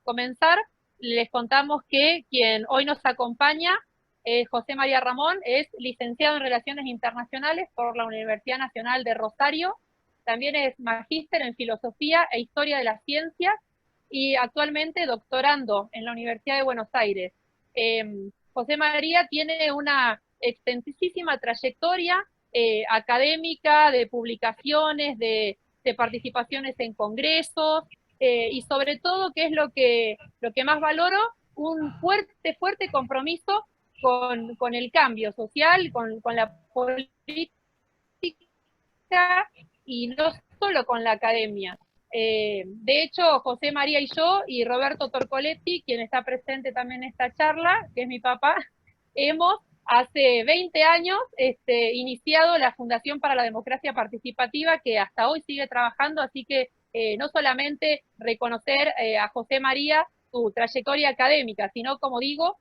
comenzar, les contamos que quien hoy nos acompaña es José María Ramón, es licenciado en Relaciones Internacionales por la Universidad Nacional de Rosario, también es magíster en Filosofía e Historia de las Ciencias y actualmente doctorando en la Universidad de Buenos Aires. José María tiene una extensísima trayectoria académica, de publicaciones, de participaciones en congresos, y sobre todo, que es lo que más valoro, un fuerte compromiso con el cambio social, con la política y no solo con la academia. De hecho, José María y yo, y Roberto Torcoletti, quien está presente también en esta charla, que es mi papá, hemos hace 20 años iniciado la Fundación para la Democracia Participativa, que hasta hoy sigue trabajando, así que no solamente reconocer a José María su trayectoria académica, sino, como digo,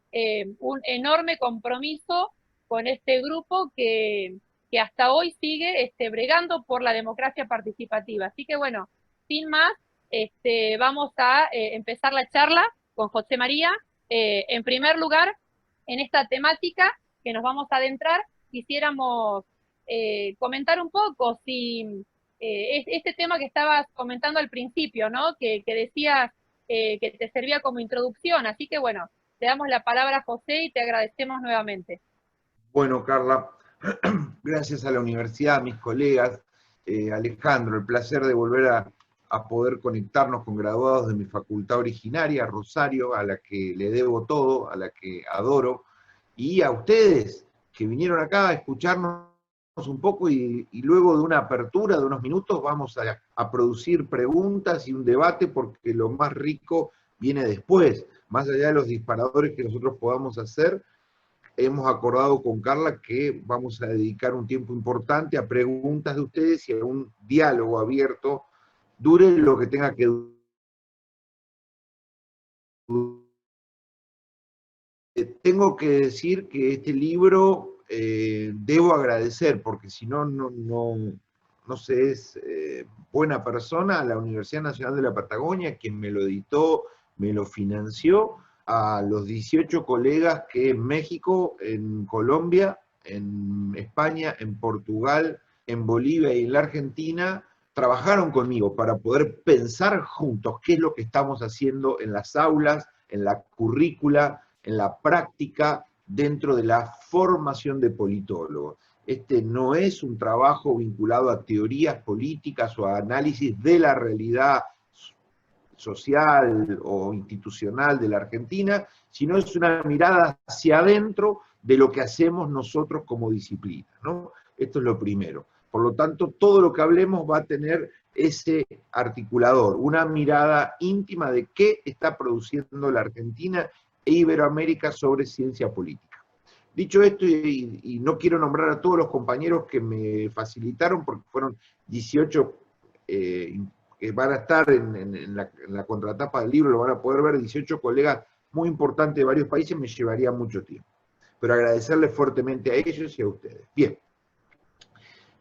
un enorme compromiso con este grupo que hasta hoy sigue bregando por la democracia participativa. Así que bueno, sin más, vamos a empezar la charla con José María. En primer lugar, en esta temática que nos vamos a adentrar, quisiéramos comentar un poco si este tema que estabas comentando al principio, ¿no? Que decías que te servía como introducción. Así que bueno, te damos la palabra, José, y te agradecemos nuevamente. Bueno, Carla, gracias a la universidad, a mis colegas, Alejandro, el placer de volver a poder conectarnos con graduados de mi facultad originaria, Rosario, a la que le debo todo, a la que adoro, y a ustedes que vinieron acá a escucharnos un poco y luego de una apertura de unos minutos vamos a producir preguntas y un debate, porque lo más rico viene después, más allá de los disparadores que nosotros podamos hacer. Hemos acordado con Carla que vamos a dedicar un tiempo importante a preguntas de ustedes y a un diálogo abierto, dure lo que tenga que durar. Tengo que decir que este libro debo agradecer, porque si no, no se es buena persona, a la Universidad Nacional de la Patagonia, quien me lo editó, me lo financió, a los 18 colegas que en México, en Colombia, en España, en Portugal, en Bolivia y en la Argentina, trabajaron conmigo para poder pensar juntos qué es lo que estamos haciendo en las aulas, en la currícula, en la práctica, dentro de la formación de politólogos. Este no es un trabajo vinculado a teorías políticas o a análisis de la realidad social o institucional de la Argentina, sino es una mirada hacia adentro de lo que hacemos nosotros como disciplina, ¿no? Esto es lo primero. Por lo tanto, todo lo que hablemos va a tener ese articulador, una mirada íntima de qué está produciendo la Argentina e Iberoamérica sobre ciencia política. Dicho esto, y no quiero nombrar a todos los compañeros que me facilitaron, porque fueron 18 que van a estar en la contratapa del libro, lo van a poder ver, 18 colegas muy importantes de varios países, me llevaría mucho tiempo. Pero agradecerles fuertemente a ellos y a ustedes. Bien,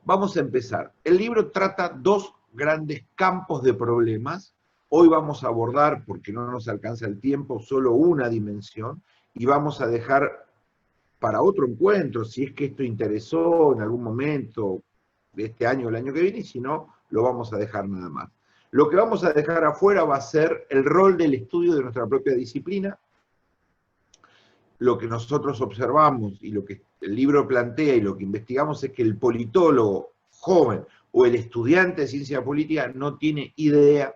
vamos a empezar. El libro trata dos grandes campos de problemas. Hoy vamos a abordar, porque no nos alcanza el tiempo, solo una dimensión, y vamos a dejar para otro encuentro, si es que esto interesó en algún momento de este año o el año que viene, y si no, lo vamos a dejar nada más. Lo que vamos a dejar afuera va a ser el rol del estudio de nuestra propia disciplina, lo que nosotros observamos y lo que el libro plantea y lo que investigamos es que el politólogo joven o el estudiante de ciencia política no tiene idea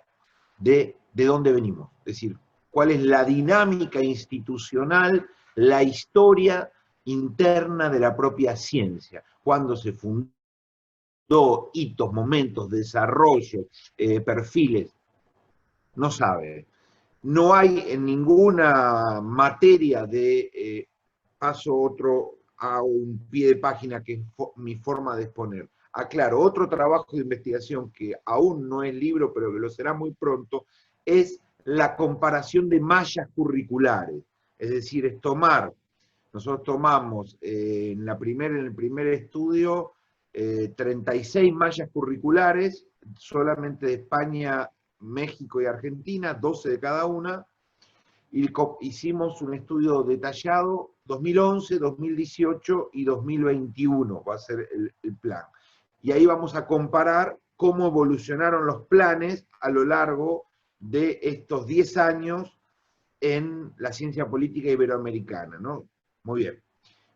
de dónde venimos, es decir, cuál es la dinámica institucional, la historia interna de la propia ciencia, cuándo se fundó, hitos, momentos, desarrollo, perfiles, no sabe. No hay en ninguna materia de paso otro a un pie de página, que es mi forma de exponer. Aclaro, otro trabajo de investigación que aún no es libro, pero que lo será muy pronto, es la comparación de mallas curriculares. Es decir, es tomar, nosotros tomamos en el primer estudio 36 mallas curriculares, solamente de España, México y Argentina, 12 de cada una, y hicimos un estudio detallado, 2011, 2018 y 2021 va a ser el plan. Y ahí vamos a comparar cómo evolucionaron los planes a lo largo de estos 10 años en la ciencia política iberoamericana, ¿no? Muy bien.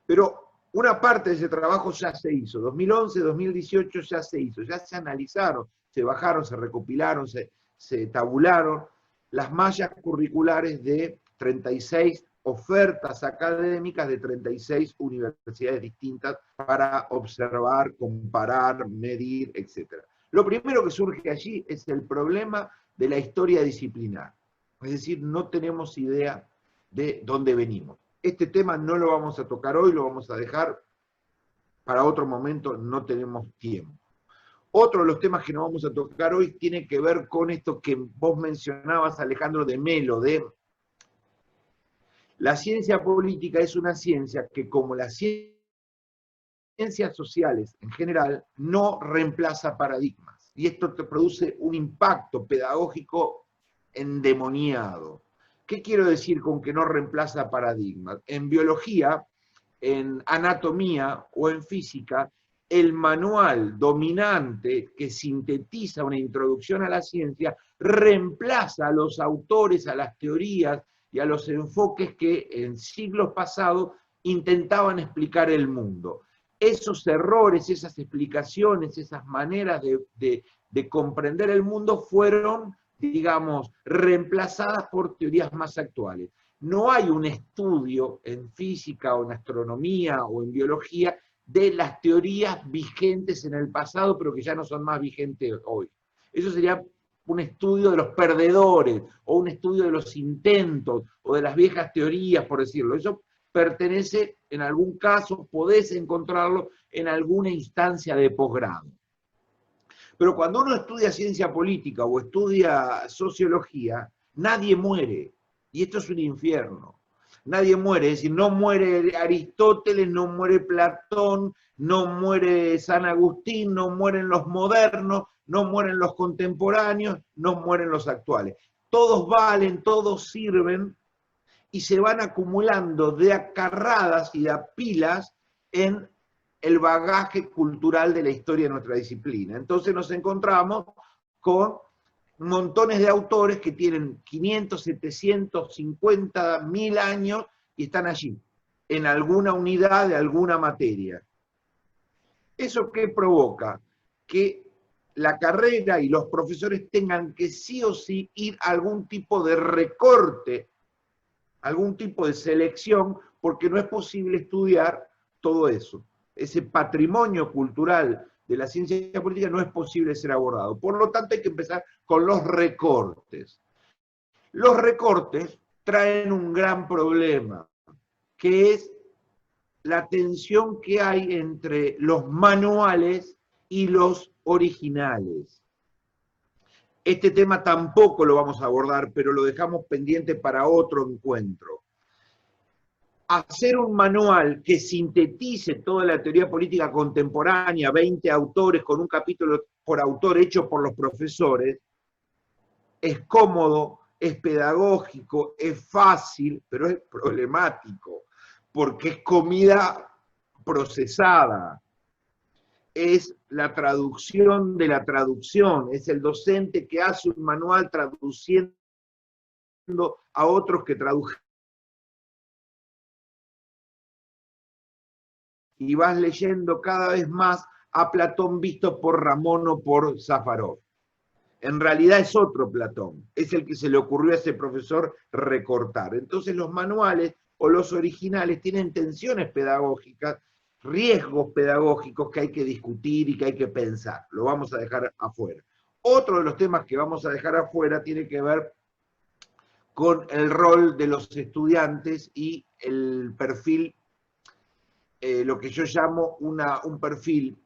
Pero una parte de ese trabajo ya se hizo. 2011, 2018 ya se hizo, ya se analizaron, se bajaron, se recopilaron, se tabularon las mallas curriculares de 36 ofertas académicas de 36 universidades distintas para observar, comparar, medir, etc. Lo primero que surge allí es el problema de la historia disciplinar. Es decir, no tenemos idea de dónde venimos. Este tema no lo vamos a tocar hoy, lo vamos a dejar para otro momento, no tenemos tiempo. Otro de los temas que no vamos a tocar hoy tiene que ver con esto que vos mencionabas, Alejandro, de Melo, de la ciencia política es una ciencia que, como las ciencias sociales en general, no reemplaza paradigmas. Y esto te produce un impacto pedagógico endemoniado. ¿Qué quiero decir con que no reemplaza paradigmas? En biología, en anatomía o en física, el manual dominante que sintetiza una introducción a la ciencia reemplaza a los autores, a las teorías y a los enfoques que en siglos pasados intentaban explicar el mundo. Esos errores, esas explicaciones, esas maneras de comprender el mundo fueron, digamos, reemplazadas por teorías más actuales. No hay un estudio en física o en astronomía o en biología de las teorías vigentes en el pasado, pero que ya no son más vigentes hoy. Eso sería un estudio de los perdedores, o un estudio de los intentos, o de las viejas teorías, por decirlo. Eso pertenece, en algún caso, podés encontrarlo en alguna instancia de posgrado. Pero cuando uno estudia ciencia política o estudia sociología, nadie muere. Y esto es un infierno. Nadie muere, es decir, no muere Aristóteles, no muere Platón, no muere San Agustín, no mueren los modernos, no mueren los contemporáneos, no mueren los actuales. Todos valen, todos sirven y se van acumulando de a carradas y de a pilas en el bagaje cultural de la historia de nuestra disciplina. Entonces nos encontramos con montones de autores que tienen 500, 750, 1000 años y están allí, en alguna unidad de alguna materia. ¿Eso qué provoca? Que la carrera y los profesores tengan que sí o sí ir a algún tipo de recorte, algún tipo de selección, porque no es posible estudiar todo eso. Ese patrimonio cultural de la ciencia política no es posible ser abordado. Por lo tanto, hay que empezar con los recortes. Los recortes traen un gran problema, que es la tensión que hay entre los manuales y los originales. Este tema tampoco lo vamos a abordar, pero lo dejamos pendiente para otro encuentro. Hacer un manual que sintetice toda la teoría política contemporánea, 20 autores con un capítulo por autor hecho por los profesores, es cómodo, es pedagógico, es fácil, pero es problemático, porque es comida procesada, es la traducción de la traducción, es el docente que hace un manual traduciendo a otros que tradujeron. Y vas leyendo cada vez más a Platón visto por Ramón o por Sájarov. En realidad es otro Platón, es el que se le ocurrió a ese profesor recortar. Entonces los manuales o los originales tienen tensiones pedagógicas, riesgos pedagógicos que hay que discutir y que hay que pensar. Lo vamos a dejar afuera. Otro de los temas que vamos a dejar afuera tiene que ver con el rol de los estudiantes y el perfil, lo que yo llamo un perfil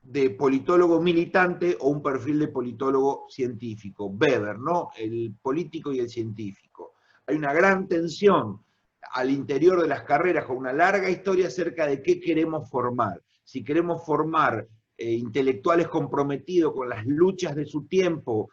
de politólogo militante o un perfil de politólogo científico. Weber, ¿no? El político y el científico. Hay una gran tensión al interior de las carreras con una larga historia acerca de qué queremos formar. Si queremos formar intelectuales comprometidos con las luchas de su tiempo,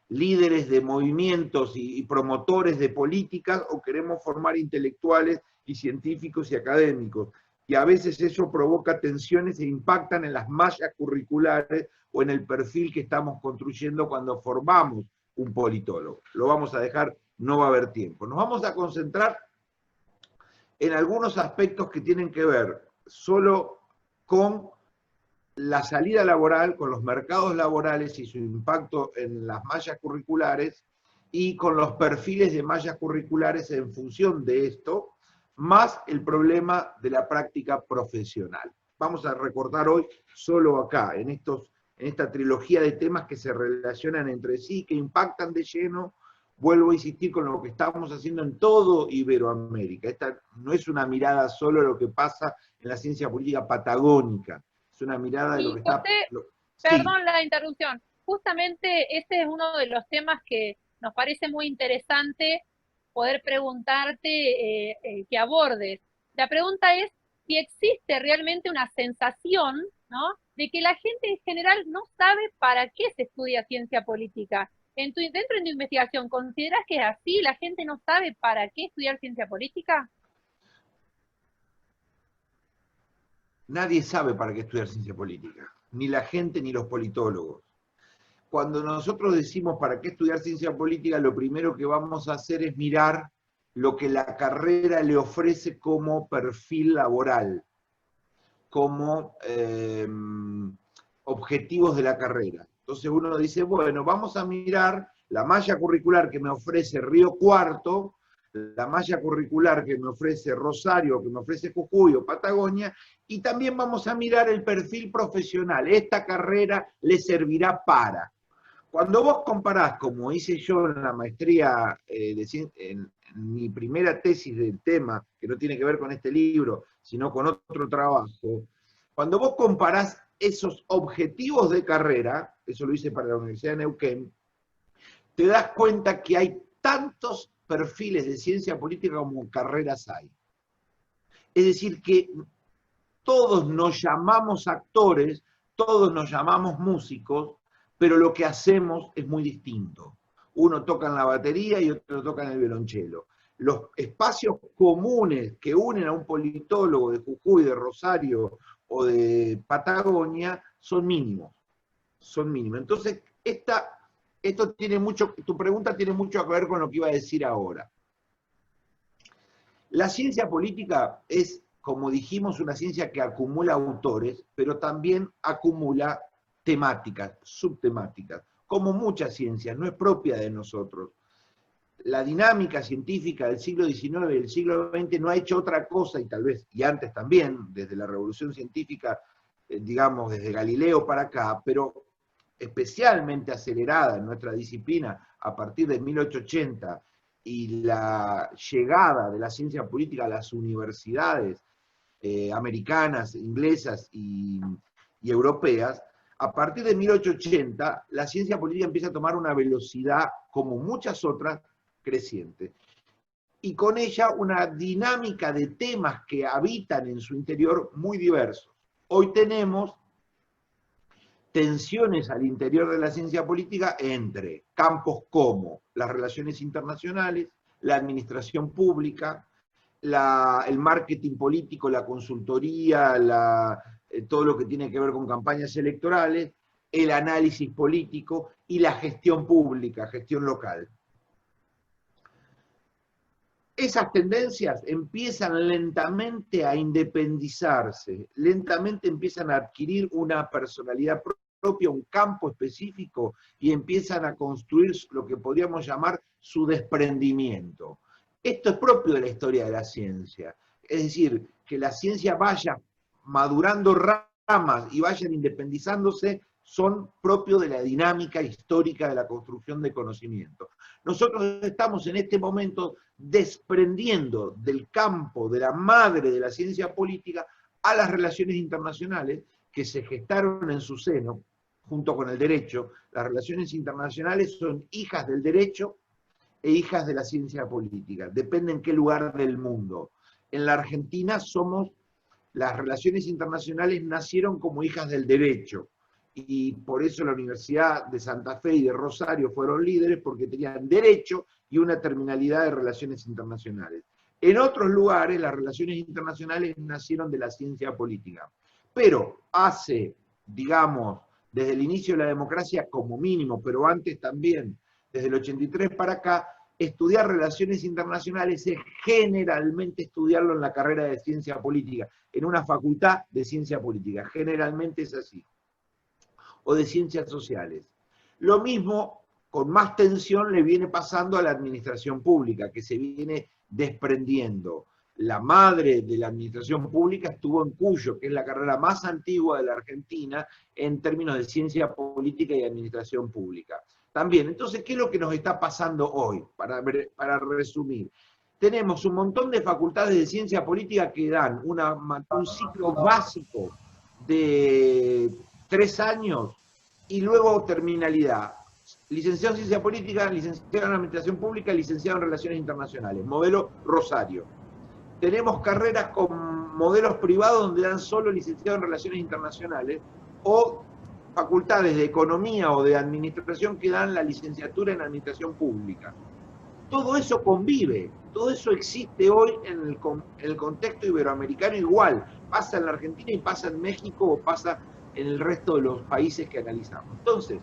líderes de movimientos y promotores de políticas, o queremos formar intelectuales y científicos y académicos. Y a veces eso provoca tensiones e impactan en las mallas curriculares o en el perfil que estamos construyendo cuando formamos un politólogo. Lo vamos a dejar, no va a haber tiempo. Nos vamos a concentrar en algunos aspectos que tienen que ver solo con la salida laboral, con los mercados laborales y su impacto en las mallas curriculares, y con los perfiles de mallas curriculares en función de esto, más el problema de la práctica profesional. Vamos a recortar hoy solo acá, en esta trilogía de temas que se relacionan entre sí, que impactan de lleno, vuelvo a insistir con lo que estamos haciendo en todo Iberoamérica. Esta no es una mirada solo de lo que pasa en la ciencia política patagónica, es una mirada de lo Y que está... José, Sí, perdón la interrupción, justamente este es uno de los temas que nos parece muy interesante poder preguntarte, que abordes. La pregunta es si existe realmente una sensación, ¿no?, de que la gente en general no sabe para qué se estudia ciencia política. Dentro de tu investigación, ¿consideras que es así? ¿La gente no sabe para qué estudiar ciencia política? nadie sabe para qué estudiar ciencia política, ni la gente ni los politólogos. Cuando nosotros decimos para qué estudiar ciencia política, lo primero que vamos a hacer es mirar lo que la carrera le ofrece como perfil laboral, como objetivos de la carrera. Entonces uno dice, bueno, vamos a mirar la malla curricular que me ofrece Río Cuarto, la malla curricular que me ofrece Rosario, que me ofrece Jujuy o Patagonia, y también vamos a mirar el perfil profesional. Esta carrera le servirá para. Cuando vos comparás, como hice yo en la maestría, en mi primera tesis del tema, que no tiene que ver con este libro, sino con otro trabajo, cuando vos comparás esos objetivos de carrera, eso lo hice para la Universidad de Neuquén, te das cuenta que hay tantos perfiles de ciencia política como carreras hay. Es decir, que todos nos llamamos actores, todos nos llamamos músicos, pero lo que hacemos es muy distinto. Uno toca en la batería y otro toca en el violonchelo. Los espacios comunes que unen a un politólogo de Jujuy, de Rosario o de Patagonia son mínimos. Son mínimos. Entonces, esto tiene mucho, tu pregunta tiene mucho que ver con lo que iba a decir ahora. La ciencia política es, como dijimos, una ciencia que acumula autores, pero también acumula temáticas, subtemáticas, como muchas ciencias, no es propia de nosotros. La dinámica científica del siglo XIX y del siglo XX no ha hecho otra cosa, y tal vez, y antes también, desde la revolución científica, digamos, desde Galileo para acá, pero especialmente acelerada en nuestra disciplina a partir de 1880, y la llegada de la ciencia política a las universidades americanas, inglesas y europeas, a partir de 1880, la ciencia política empieza a tomar una velocidad, como muchas otras, creciente. Y con ella una dinámica de temas que habitan en su interior muy diversos. Hoy tenemos tensiones al interior de la ciencia política entre campos como las relaciones internacionales, la administración pública, el marketing político, la consultoría, todo lo que tiene que ver con campañas electorales, el análisis político y la gestión pública, gestión local. Esas tendencias empiezan lentamente a independizarse, lentamente empiezan a adquirir una personalidad propia, un campo específico, y empiezan a construir lo que podríamos llamar su desprendimiento. Esto es propio de la historia de la ciencia, es decir, que la ciencia vaya madurando ramas y vayan independizándose, son propios de la dinámica histórica de la construcción de conocimiento. Nosotros estamos en este momento desprendiendo del campo, de la madre de la ciencia política, a las relaciones internacionales que se gestaron en su seno, junto con el derecho. Las relaciones internacionales son hijas del derecho e hijas de la ciencia política, depende en qué lugar del mundo. En la Argentina somos las relaciones internacionales nacieron como hijas del derecho, y por eso la Universidad de Santa Fe y de Rosario fueron líderes, porque tenían derecho y una terminalidad de relaciones internacionales. En otros lugares, las relaciones internacionales nacieron de la ciencia política. Pero hace, digamos, desde el inicio de la democracia como mínimo, pero antes también, desde el 83 para acá, estudiar relaciones internacionales es generalmente estudiarlo en la carrera de ciencia política, en una facultad de ciencia política. Generalmente es así. O de ciencias sociales. Lo mismo, con más tensión, le viene pasando a la administración pública, que se viene desprendiendo. La madre de la administración pública estuvo en Cuyo, que es la carrera más antigua de la Argentina en términos de ciencia política y administración pública. También, entonces, ¿qué es lo que nos está pasando hoy? Para resumir, tenemos un montón de facultades de ciencia política que dan un ciclo básico de 3 años y luego terminalidad. Licenciado en Ciencia Política, licenciado en Administración Pública, licenciado en Relaciones Internacionales, modelo Rosario. Tenemos carreras con modelos privados donde dan solo licenciado en Relaciones Internacionales, o facultades de Economía o de Administración que dan la licenciatura en Administración Pública. Todo eso convive, todo eso existe hoy en el contexto iberoamericano igual. Pasa en la Argentina y pasa en México o pasa en el resto de los países que analizamos. Entonces,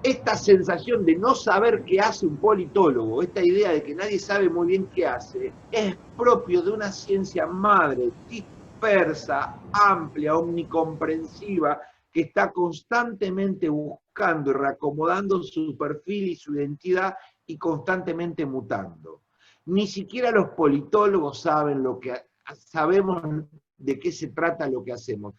esta sensación de no saber qué hace un politólogo, esta idea de que nadie sabe muy bien qué hace, es propio de una ciencia madre, dispersa, amplia, omnicomprensiva, que está constantemente buscando y reacomodando su perfil y su identidad y constantemente mutando. Ni siquiera los politólogos sabemos de qué se trata lo que hacemos.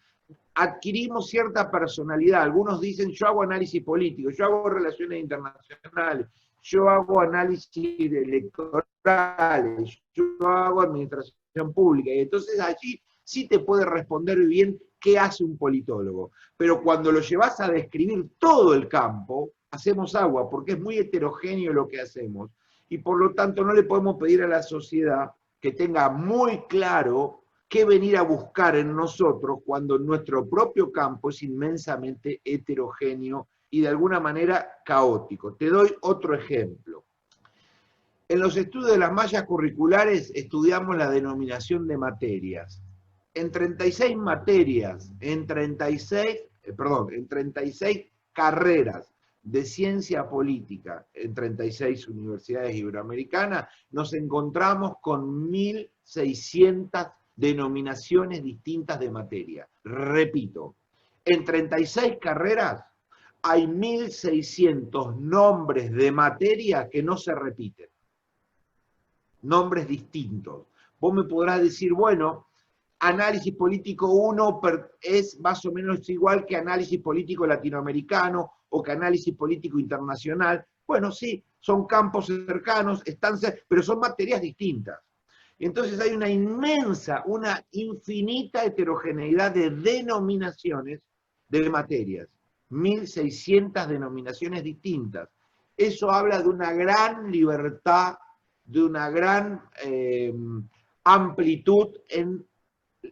Adquirimos cierta personalidad. Algunos dicen, yo hago análisis político, yo hago relaciones internacionales, yo hago análisis electorales, yo hago administración pública. Y entonces allí sí te puede responder bien qué hace un politólogo. Pero cuando lo llevas a describir todo el campo, hacemos agua, porque es muy heterogéneo lo que hacemos. Y por lo tanto no le podemos pedir a la sociedad que tenga muy claro qué venir a buscar en nosotros cuando nuestro propio campo es inmensamente heterogéneo y de alguna manera caótico. Te doy otro ejemplo. En los estudios de las mallas curriculares estudiamos la denominación de materias. En 36 materias, en 36 carreras de ciencia política en 36 universidades iberoamericanas, nos encontramos con 1.600 denominaciones distintas de materia. Repito, en 36 carreras hay 1.600 nombres de materia que no se repiten. Nombres distintos. Vos me podrás decir, bueno, análisis político 1 es más o menos igual que análisis político latinoamericano o que análisis político internacional. Bueno, sí, son campos cercanos, pero son materias distintas. Entonces hay una infinita heterogeneidad de denominaciones de materias, 1.600 denominaciones distintas. Eso habla de una gran libertad, de una gran amplitud en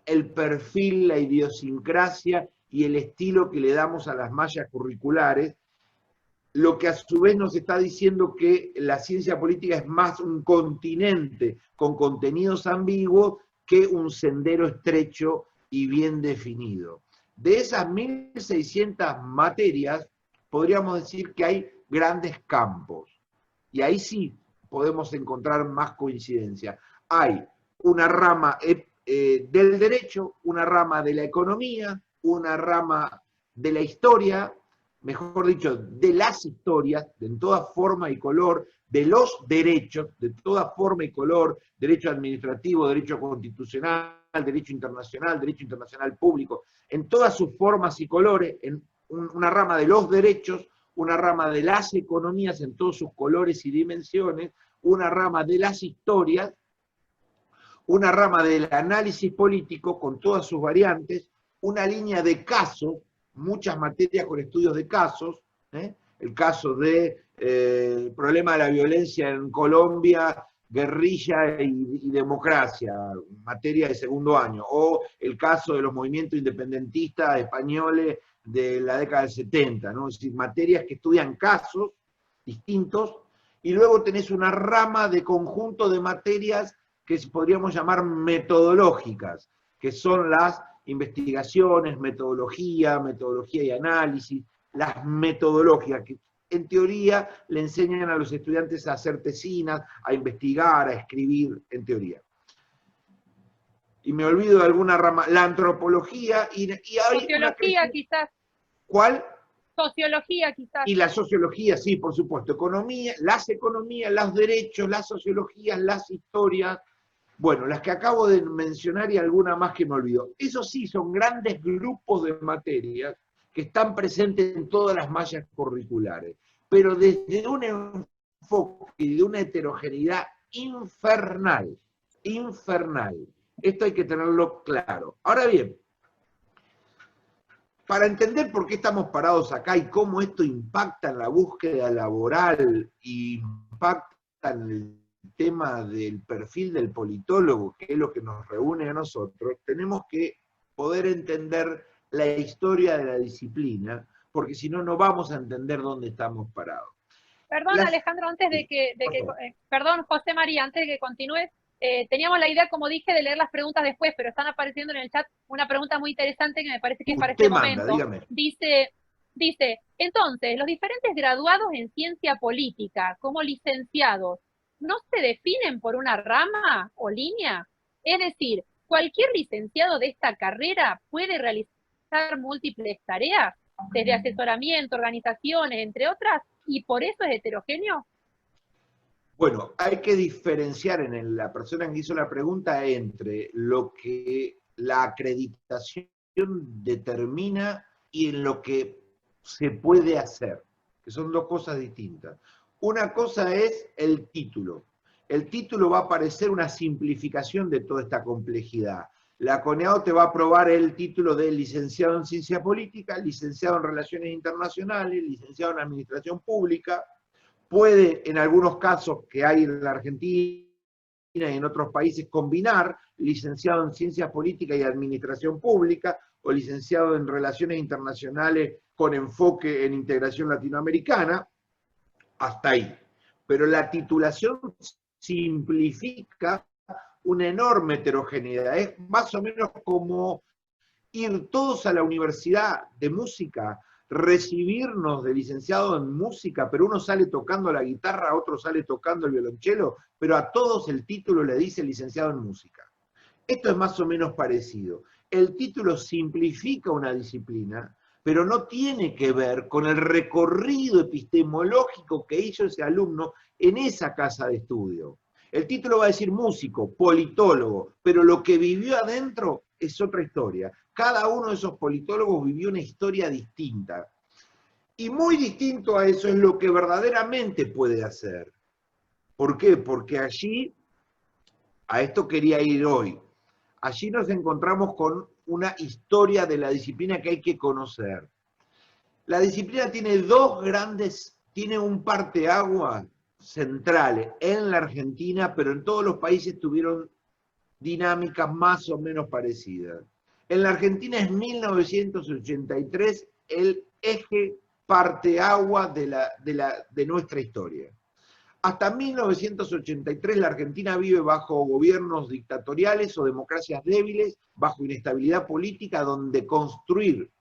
el perfil, la idiosincrasia y el estilo que le damos a las mallas curriculares, lo que a su vez nos está diciendo que la ciencia política es más un continente con contenidos ambiguos que un sendero estrecho y bien definido. De esas 1.600 materias, podríamos decir que hay grandes campos, y ahí sí podemos encontrar más coincidencia. Hay una rama del derecho, una rama de la economía, una rama de la historia, mejor dicho, de las historias, en toda forma y color, de los derechos, de toda forma y color, derecho administrativo, derecho constitucional, derecho internacional público, en todas sus formas y colores, en una rama de los derechos, una rama de las economías en todos sus colores y dimensiones, una rama de las historias, una rama del análisis político con todas sus variantes, una línea de casos, muchas materias con estudios de casos, el caso del problema de la violencia en Colombia guerrilla y democracia, materia de segundo año, o el caso de los movimientos independentistas españoles de la década del 70, ¿no? Es decir, materias que estudian casos distintos, y luego tenés una rama de conjunto de materias que podríamos llamar metodológicas, que son las investigaciones, metodología y análisis, las metodológicas, que en teoría le enseñan a los estudiantes a hacer tesinas, a investigar, a escribir, en teoría. Y me olvido de alguna rama, la antropología y hay sociología quizás. ¿Cuál? Sociología quizás. Y la sociología, sí, por supuesto. Economía, los derechos, las sociologías, las historias. Bueno, las que acabo de mencionar y alguna más que me olvido. Eso sí, son grandes grupos de materias que están presentes en todas las mallas curriculares, pero desde un enfoque y de una heterogeneidad infernal. Esto hay que tenerlo claro. Ahora bien, para entender por qué estamos parados acá y cómo esto impacta en la búsqueda laboral y impacta en el tema del perfil del politólogo, que es lo que nos reúne a nosotros, tenemos que poder entender la historia de la disciplina, porque si no, no vamos a entender dónde estamos parados. Perdón, Alejandro, antes de que perdón, José María, antes de que continúes, teníamos la idea, como dije, de leer las preguntas después, pero están apareciendo en el chat una pregunta muy interesante que me parece que es para este momento. Dígame. Dice, entonces, los diferentes graduados en ciencia política, como licenciados, ¿no se definen por una rama o línea? Es decir, ¿cualquier licenciado de esta carrera puede realizar múltiples tareas, desde asesoramiento, organizaciones, entre otras, y por eso es heterogéneo? Bueno, hay que diferenciar en la persona que hizo la pregunta entre lo que la acreditación determina y en lo que se puede hacer, que son dos cosas distintas. Una cosa es el título. El título va a parecer una simplificación de toda esta complejidad. La CONEAO te va a aprobar el título de licenciado en Ciencia Política, licenciado en Relaciones Internacionales, licenciado en Administración Pública. Puede, en algunos casos que hay en la Argentina y en otros países, combinar licenciado en Ciencias Políticas y Administración Pública, o licenciado en Relaciones Internacionales con enfoque en integración latinoamericana, hasta ahí. Pero la titulación simplifica una enorme heterogeneidad. Es más o menos como ir todos a la universidad de música, recibirnos de licenciado en música, pero uno sale tocando la guitarra, otro sale tocando el violonchelo, pero a todos el título le dice licenciado en música. Esto es más o menos parecido. El título simplifica una disciplina, pero no tiene que ver con el recorrido epistemológico que hizo ese alumno en esa casa de estudio. El título va a decir músico, politólogo, pero lo que vivió adentro es otra historia. Cada uno de esos politólogos vivió una historia distinta. Y muy distinto a eso es lo que verdaderamente puede hacer. ¿Por qué? Porque allí, a esto quería ir hoy, allí nos encontramos con una historia de la disciplina que hay que conocer. La disciplina tiene un parteaguas centrales en la Argentina, pero en todos los países tuvieron dinámicas más o menos parecidas. En la Argentina es 1983 el eje parteaguas de nuestra historia. Hasta 1983 la Argentina vive bajo gobiernos dictatoriales o democracias débiles, bajo inestabilidad política, donde construir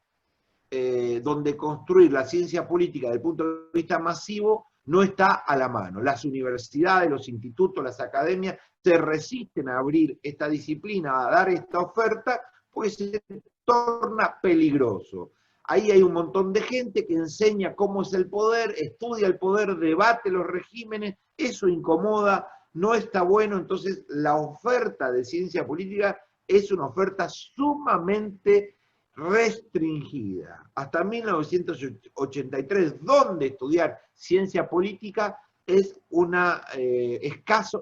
la ciencia política desde el punto de vista masivo no está a la mano. Las universidades, los institutos, las academias se resisten a abrir esta disciplina, a dar esta oferta, porque se torna peligroso. Ahí hay un montón de gente que enseña cómo es el poder, estudia el poder, debate los regímenes, eso incomoda, no está bueno, entonces la oferta de ciencia política es una oferta sumamente restringida. Hasta 1983, donde estudiar ciencia política es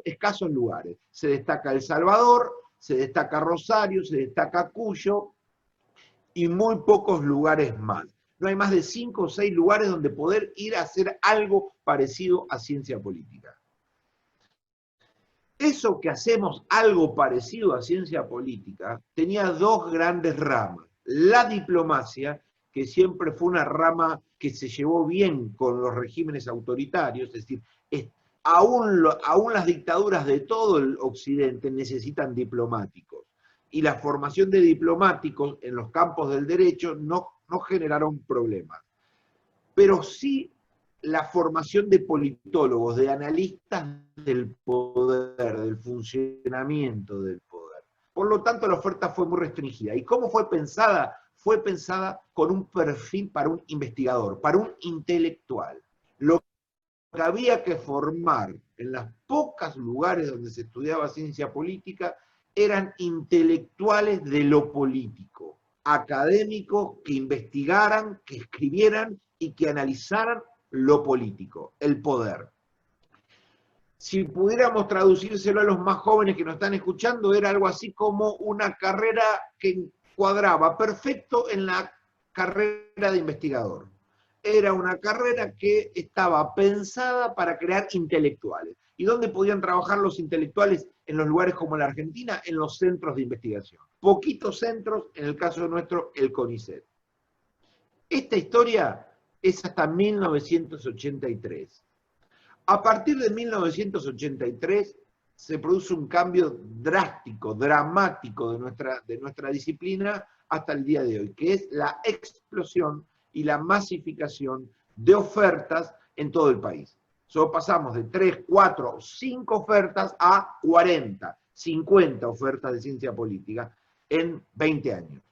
escaso en lugares. Se destaca El Salvador, se destaca Rosario, se destaca Cuyo, y muy pocos lugares más. No hay más de 5 o 6 lugares donde poder ir a hacer algo parecido a ciencia política. Eso que hacemos algo parecido a ciencia política tenía dos grandes ramas. La diplomacia, que siempre fue una rama que se llevó bien con los regímenes autoritarios, es decir, aún las dictaduras de todo el occidente necesitan diplomáticos. Y la formación de diplomáticos en los campos del derecho no generaron problemas. Pero sí la formación de politólogos, de analistas del poder, del funcionamiento del poder. Por lo tanto, la oferta fue muy restringida. ¿Y cómo fue pensada? Fue pensada con un perfil para un investigador, para un intelectual. Lo que había que formar en los pocos lugares donde se estudiaba ciencia política eran intelectuales de lo político, académicos que investigaran, que escribieran y que analizaran lo político, el poder. Si pudiéramos traducírselo a los más jóvenes que nos están escuchando, era algo así como una carrera que encuadraba perfecto en la carrera de investigador. Era una carrera que estaba pensada para crear intelectuales. ¿Y dónde podían trabajar los intelectuales en los lugares como la Argentina? En los centros de investigación. Poquitos centros, en el caso nuestro, el CONICET. Esta historia es hasta 1983. A partir de 1983 se produce un cambio drástico, dramático de nuestra disciplina hasta el día de hoy, que es la explosión y la masificación de ofertas en todo el país. Solo pasamos de 3, 4, 5 ofertas a 40, 50 ofertas de ciencia política en 20 años.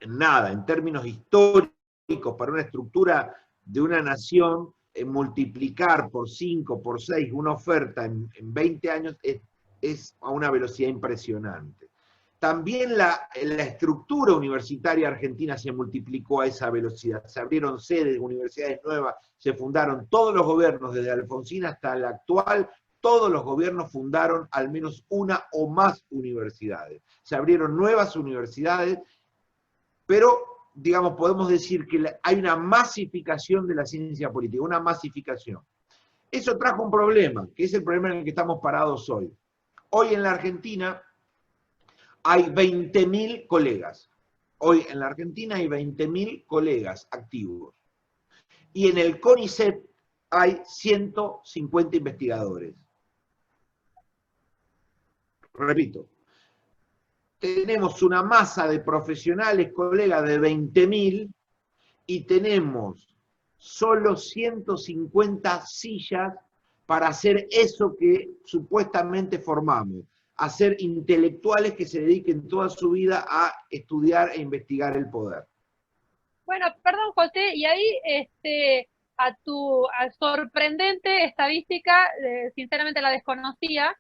Nada, en términos históricos, para una estructura de una nación, multiplicar por 5, por 6 una oferta en 20 años es a una velocidad impresionante. También la estructura universitaria argentina se multiplicó a esa velocidad. Se abrieron sedes, universidades nuevas, se fundaron todos los gobiernos, desde Alfonsín hasta el actual, todos los gobiernos fundaron al menos una o más universidades. Se abrieron nuevas universidades, pero, digamos, podemos decir que hay una masificación de la ciencia política, una masificación. Eso trajo un problema, que es el problema en el que estamos parados hoy. Hoy en la Argentina hay 20.000 colegas. Hoy en la Argentina hay 20.000 colegas activos. Y en el CONICET hay 150 investigadores. Repito, tenemos una masa de profesionales, colegas, de 20.000 y tenemos solo 150 sillas para hacer eso que supuestamente formamos, hacer intelectuales que se dediquen toda su vida a estudiar e investigar el poder. Bueno, perdón, José, y ahí a tu sorprendente estadística, sinceramente la desconocía,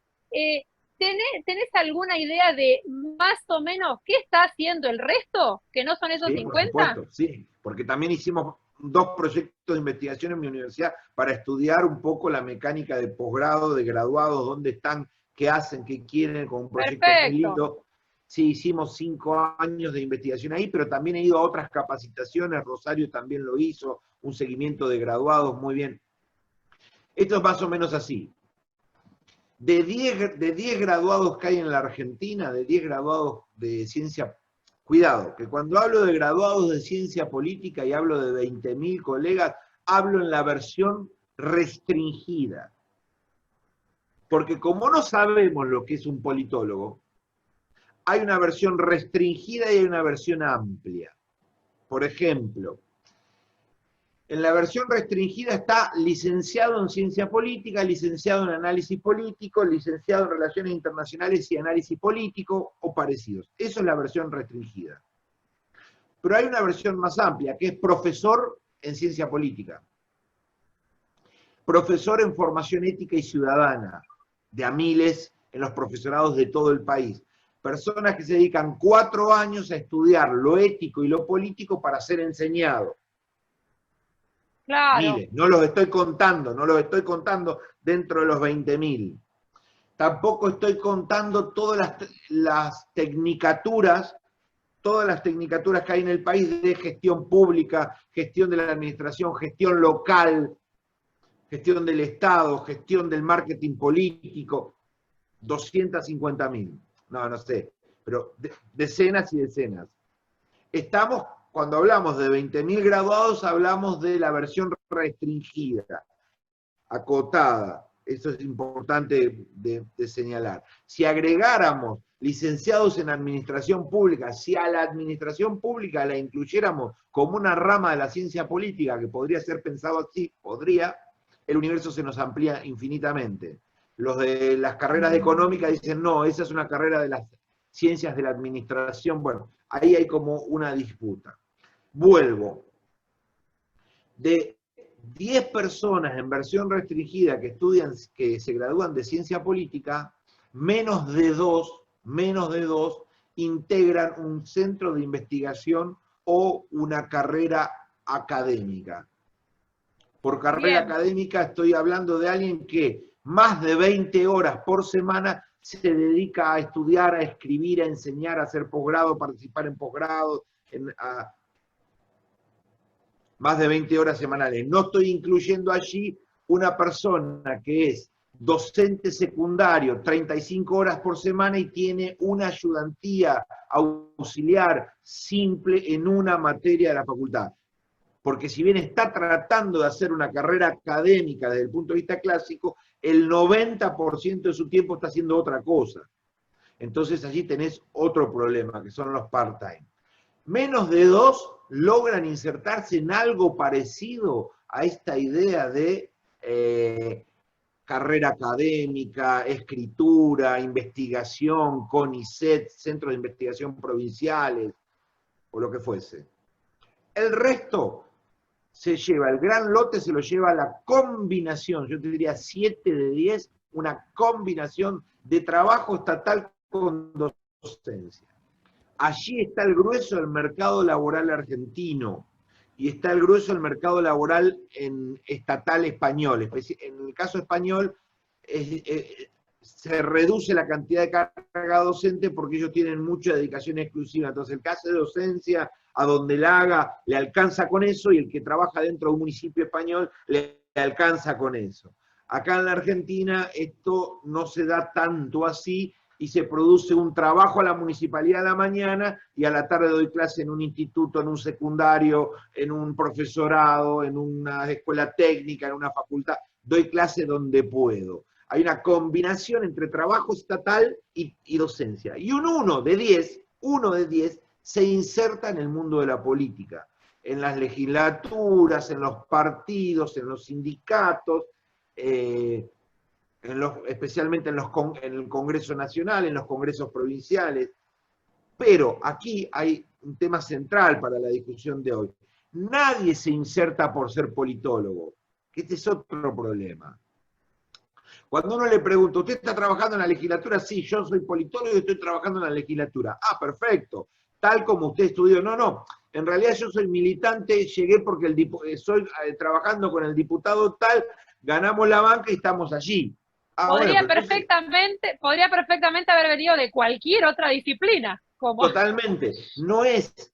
¿tenés alguna idea de más o menos qué está haciendo el resto, que no son esos Sí, 50? por supuesto, sí, porque también hicimos 2 proyectos de investigación en mi universidad para estudiar un poco la mecánica de posgrado, de graduados, dónde están, qué hacen, qué quieren, con un proyecto muy lindo. Sí, hicimos 5 años de investigación ahí, pero también he ido a otras capacitaciones, Rosario también lo hizo, un seguimiento de graduados, muy bien. Esto es más o menos así. De 10 graduados que hay en la Argentina, de 10 graduados de ciencia, cuidado, que cuando hablo de graduados de ciencia política y hablo de 20.000 colegas, hablo en la versión restringida. Porque como no sabemos lo que es un politólogo, hay una versión restringida y hay una versión amplia. Por ejemplo, en la versión restringida está licenciado en ciencia política, licenciado en análisis político, licenciado en relaciones internacionales y análisis político o parecidos. Eso es la versión restringida. Pero hay una versión más amplia, que es profesor en ciencia política, profesor en formación ética y ciudadana, de a miles en los profesorados de todo el país. Personas que se dedican 4 años a estudiar lo ético y lo político para ser enseñado. Claro. Miren, no los estoy contando dentro de los 20.000. Tampoco estoy contando todas las tecnicaturas que hay en el país de gestión pública, gestión de la administración, gestión local, gestión del Estado, gestión del marketing político. 250.000. No sé, pero decenas y decenas. Cuando hablamos de 20.000 graduados, hablamos de la versión restringida, acotada. Eso es importante de señalar. Si agregáramos licenciados en administración pública, si a la administración pública la incluyéramos como una rama de la ciencia política, que podría ser pensado así, el universo se nos amplía infinitamente. Los de las carreras de económica dicen, no, esa es una carrera de las ciencias de la administración. Bueno, ahí hay como una disputa. Vuelvo. De 10 personas en versión restringida que se gradúan de ciencia política, menos de dos integran un centro de investigación o una carrera académica. Por carrera académica estoy hablando de alguien que más de 20 horas por semana se dedica a estudiar, a escribir, a enseñar, a hacer posgrado, participar en posgrado, más de 20 horas semanales. No estoy incluyendo allí una persona que es docente secundario, 35 horas por semana y tiene una ayudantía auxiliar simple en una materia de la facultad. Porque si bien está tratando de hacer una carrera académica desde el punto de vista clásico, el 90% de su tiempo está haciendo otra cosa. Entonces allí tenés otro problema, que son los part-time. Menos de 2 logran insertarse en algo parecido a esta idea de carrera académica, escritura, investigación, CONICET, centros de investigación provinciales, o lo que fuese. El resto se lleva, el gran lote se lo lleva la combinación, yo te diría 7 de 10, una combinación de trabajo estatal con docencia. Allí está el grueso del mercado laboral argentino y está el grueso del mercado laboral estatal español. En el caso español se reduce la cantidad de carga docente porque ellos tienen mucha dedicación exclusiva. Entonces el caso de docencia, a donde la haga, le alcanza con eso, y el que trabaja dentro de un municipio español le alcanza con eso. Acá en la Argentina esto no se da tanto así, y se produce un trabajo a la municipalidad a la mañana, y a la tarde doy clase en un instituto, en un secundario, en un profesorado, en una escuela técnica, en una facultad, doy clase donde puedo. Hay una combinación entre trabajo estatal y docencia. Y uno de 10 se inserta en el mundo de la política, en las legislaturas, en los partidos, en los sindicatos, especialmente en el Congreso Nacional, en los congresos provinciales. Pero aquí hay un tema central para la discusión de hoy. Nadie se inserta por ser politólogo, que este es otro problema. Cuando uno le pregunta, ¿usted está trabajando en la legislatura? Sí, yo soy politólogo y estoy trabajando en la legislatura. Ah, perfecto. Tal como usted estudió. No, en realidad yo soy militante, llegué porque estoy trabajando con el diputado tal, ganamos la banca y estamos allí. Podría perfectamente haber venido de cualquier otra disciplina. Totalmente. No es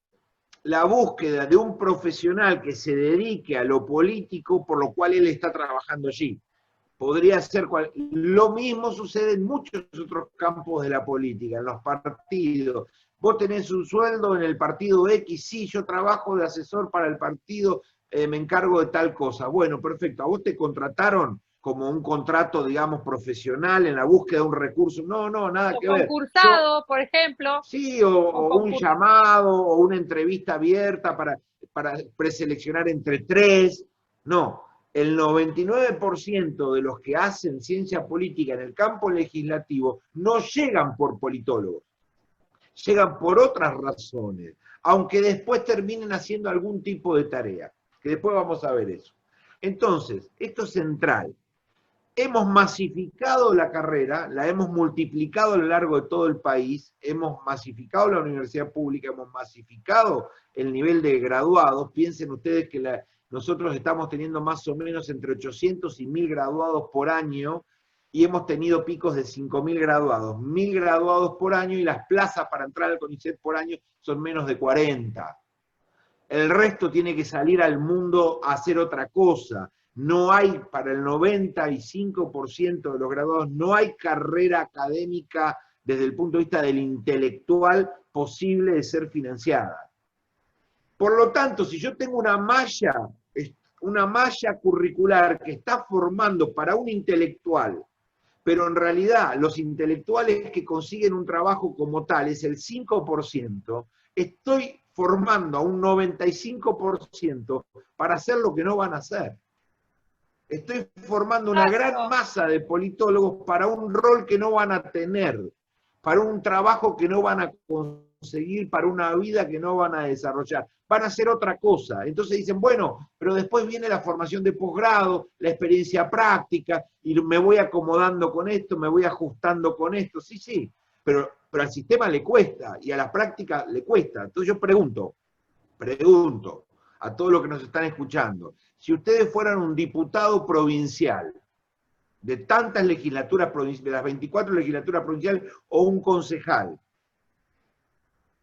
la búsqueda de un profesional que se dedique a lo político por lo cual él está trabajando allí. Podría ser lo mismo sucede en muchos otros campos de la política, en los partidos. Vos tenés un sueldo en el partido X, sí, yo trabajo de asesor para el partido, me encargo de tal cosa. Bueno, perfecto, a vos te contrataron como un contrato, digamos, profesional en la búsqueda de un recurso. No, nada que ver. Concursado, por ejemplo. Sí, o un llamado, o una entrevista abierta para preseleccionar entre 3. No. El 99% de los que hacen ciencia política en el campo legislativo no llegan por politólogos, llegan por otras razones, aunque después terminen haciendo algún tipo de tarea, que después vamos a ver eso. Entonces, esto es central. Hemos masificado la carrera, la hemos multiplicado a lo largo de todo el país, hemos masificado la universidad pública, hemos masificado el nivel de graduados. Piensen ustedes que nosotros estamos teniendo más o menos entre 800 y 1000 graduados por año, y hemos tenido picos de 5000 graduados. 1000 graduados por año, y las plazas para entrar al CONICET por año son menos de 40. El resto tiene que salir al mundo a hacer otra cosa. no hay, para el 95% de los graduados, no hay carrera académica desde el punto de vista del intelectual posible de ser financiada. Por lo tanto, si yo tengo una malla curricular que está formando para un intelectual, pero en realidad los intelectuales que consiguen un trabajo como tal es el 5%, estoy formando a un 95% para hacer lo que no van a hacer. Estoy formando una gran masa de politólogos para un rol que no van a tener, para un trabajo que no van a conseguir, para una vida que no van a desarrollar. Van a hacer otra cosa. Entonces dicen, bueno, pero después viene la formación de posgrado, la experiencia práctica, y me voy acomodando con esto, me voy ajustando con esto. Sí, sí, pero al sistema le cuesta y a la práctica le cuesta. Entonces yo pregunto a todos los que nos están escuchando, si ustedes fueran un diputado provincial de tantas legislaturas provinciales, de las 24 legislaturas provinciales, o un concejal,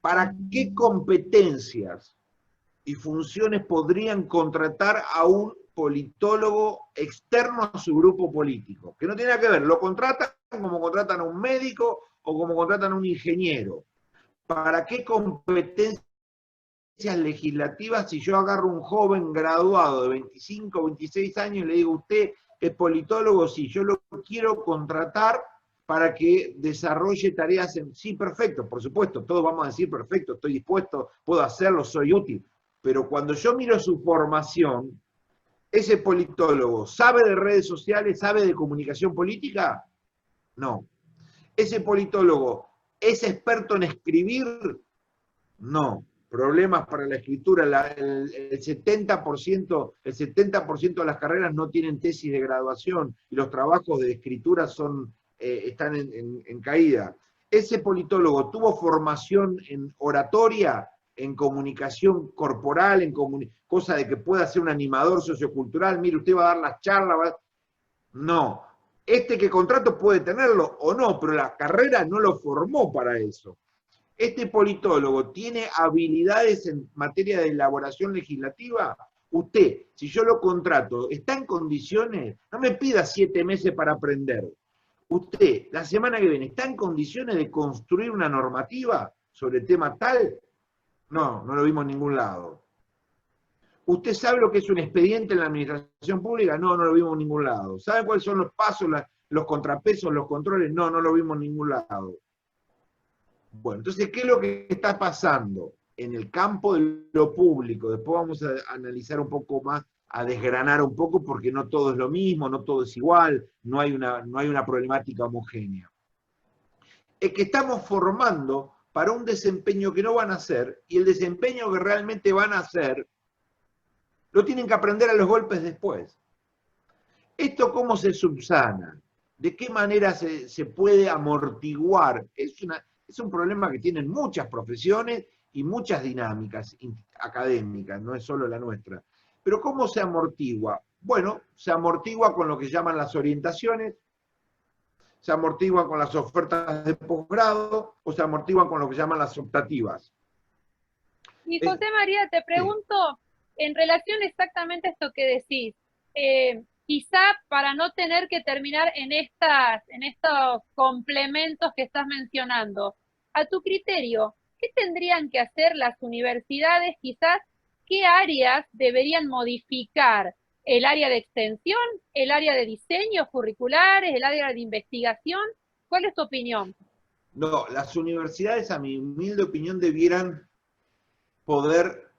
¿para qué competencias y funciones podrían contratar a un politólogo externo a su grupo político? Que no tiene nada que ver, lo contratan como contratan a un médico o como contratan a un ingeniero. ¿Para qué competencias legislativas si yo agarro un joven graduado de 25 o 26 años y le digo, usted es politólogo? Sí, yo lo quiero contratar para que desarrolle tareas en... Sí, perfecto, por supuesto, todos vamos a decir, perfecto, estoy dispuesto, puedo hacerlo, soy útil. Pero cuando yo miro su formación, ¿ese politólogo sabe de redes sociales, sabe de comunicación política? No. ¿Ese politólogo es experto en escribir? No. Problemas para la escritura, el 70% de las carreras no tienen tesis de graduación y los trabajos de escritura están en caída. ¿Ese politólogo tuvo formación en oratoria, en comunicación corporal, cosa de que pueda ser un animador sociocultural? Mire, usted va a dar las charlas. No. Este que contrato puede tenerlo o no, pero la carrera no lo formó para eso. ¿Este politólogo tiene habilidades en materia de elaboración legislativa? Usted, si yo lo contrato, ¿está en condiciones? No me pida 7 meses para aprender. Usted, la semana que viene, ¿está en condiciones de construir una normativa sobre el tema tal? No, no lo vimos en ningún lado. ¿Usted sabe lo que es un expediente en la administración pública? No, no lo vimos en ningún lado. ¿Sabe cuáles son los pasos, los contrapesos, los controles? No, no lo vimos en ningún lado. Bueno, entonces, ¿qué es lo que está pasando en el campo de lo público? Después vamos a analizar un poco más, a desgranar un poco, porque no todo es lo mismo, no todo es igual, no hay una problemática homogénea. Es que estamos formando para un desempeño que no van a hacer, y el desempeño que realmente van a hacer, lo tienen que aprender a los golpes después. ¿Esto cómo se subsana? ¿De qué manera se puede amortiguar? Es un problema que tienen muchas profesiones y muchas dinámicas académicas, no es solo la nuestra. Pero ¿cómo se amortigua? Bueno, se amortigua con lo que llaman las orientaciones, se amortigua con las ofertas de posgrado, o se amortigua con lo que llaman las optativas. Y José María, te pregunto, en relación exactamente a esto que decís, quizá para no tener que terminar en estos complementos que estás mencionando, a tu criterio, ¿qué tendrían que hacer las universidades? Quizás, ¿qué áreas deberían modificar? ¿El área de extensión? ¿El área de diseños curriculares? ¿El área de investigación? ¿Cuál es tu opinión? No, las universidades, a mi humilde opinión, debieran poder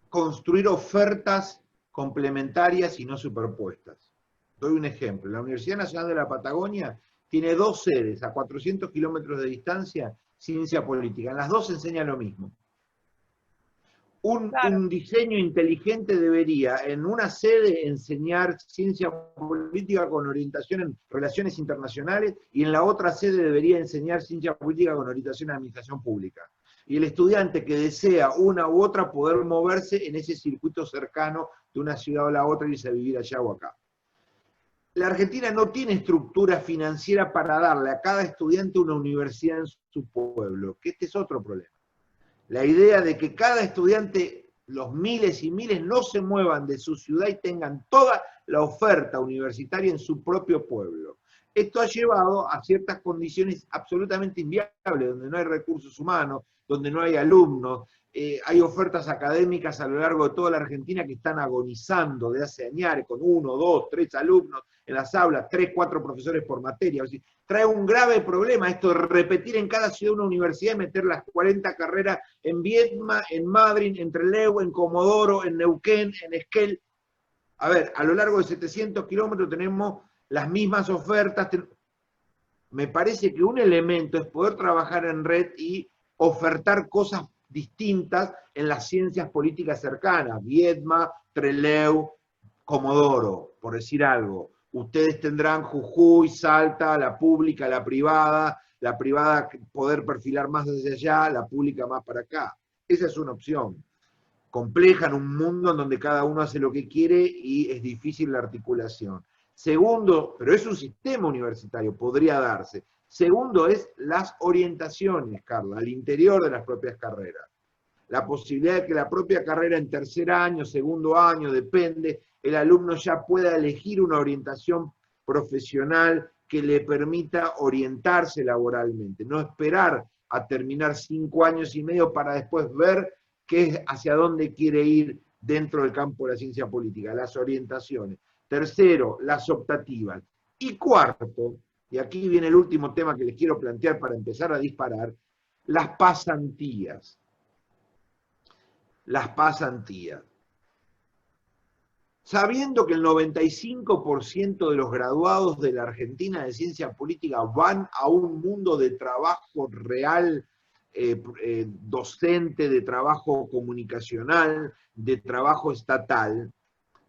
construir ofertas complementarias y no superpuestas. Doy un ejemplo. La Universidad Nacional de la Patagonia tiene 2 sedes a 400 kilómetros de distancia, ciencia política. En las 2 se enseña lo mismo. Un diseño inteligente debería en una sede enseñar ciencia política con orientación en relaciones internacionales y en la otra sede debería enseñar ciencia política con orientación en administración pública. Y el estudiante que desea una u otra poder moverse en ese circuito cercano de una ciudad o la otra y irse a vivir allá o acá. La Argentina no tiene estructura financiera para darle a cada estudiante una universidad en su pueblo, que este es otro problema. La idea de que cada estudiante, los miles y miles, no se muevan de su ciudad y tengan toda la oferta universitaria en su propio pueblo. Esto ha llevado a ciertas condiciones absolutamente inviables, donde no hay recursos humanos, donde no hay alumnos, hay ofertas académicas a lo largo de toda la Argentina que están agonizando de hace años, con 1, 2, 3 alumnos en las aulas, 3, 4 profesores por materia. O sea, trae un grave problema esto de repetir en cada ciudad una universidad y meter las 40 carreras en Viedma, en Madrid, en Trelew, en Comodoro, en Neuquén, en Esquel. A ver, a lo largo de 700 kilómetros tenemos las mismas ofertas. Me parece que un elemento es poder trabajar en red y ofertar cosas distintas en las ciencias políticas cercanas, Viedma, Trelew, Comodoro, por decir algo. Ustedes tendrán Jujuy, Salta, la pública, la privada poder perfilar más hacia allá, la pública más para acá. Esa es una opción. Compleja en un mundo en donde cada uno hace lo que quiere y es difícil la articulación. Segundo, pero es un sistema universitario, podría darse. Segundo es las orientaciones, Carla, al interior de las propias carreras. La posibilidad de que la propia carrera en tercer año, segundo año, depende, el alumno ya pueda elegir una orientación profesional que le permita orientarse laboralmente, no esperar a terminar 5 años y medio para después ver hacia dónde quiere ir dentro del campo de la ciencia política, las orientaciones. Tercero, las optativas. Y cuarto, y aquí viene el último tema que les quiero plantear para empezar a disparar, las pasantías. Las pasantías. Sabiendo que el 95% de los graduados de la Argentina de ciencia política van a un mundo de trabajo real, docente, de trabajo comunicacional, de trabajo estatal,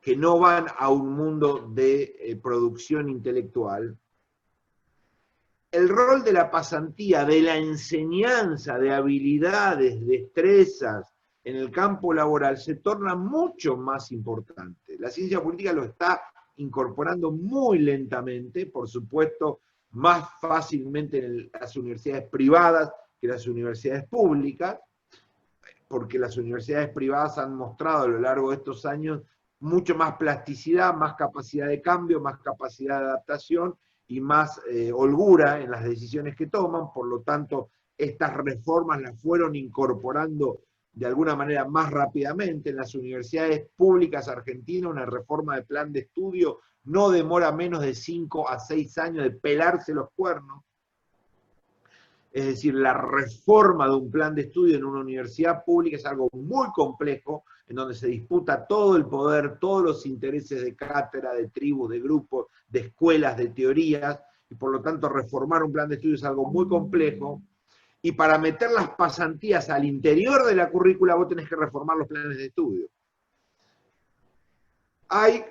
que no van a un mundo de producción intelectual, el rol de la pasantía, de la enseñanza de habilidades, destrezas en el campo laboral se torna mucho más importante. La ciencia política lo está incorporando muy lentamente, por supuesto, más fácilmente en las universidades privadas que las universidades públicas, porque las universidades privadas han mostrado a lo largo de estos años mucho más plasticidad, más capacidad de cambio, más capacidad de adaptación y más holgura en las decisiones que toman. Por lo tanto, estas reformas las fueron incorporando de alguna manera más rápidamente. En las universidades públicas argentinas una reforma de plan de estudio no demora menos de 5 a 6 años de pelarse los cuernos. Es decir, la reforma de un plan de estudio en una universidad pública es algo muy complejo, en donde se disputa todo el poder, todos los intereses de cátedra, de tribus, de grupos, de escuelas, de teorías, y por lo tanto reformar un plan de estudio es algo muy complejo. Y para meter las pasantías al interior de la currícula vos tenés que reformar los planes de estudio. Hay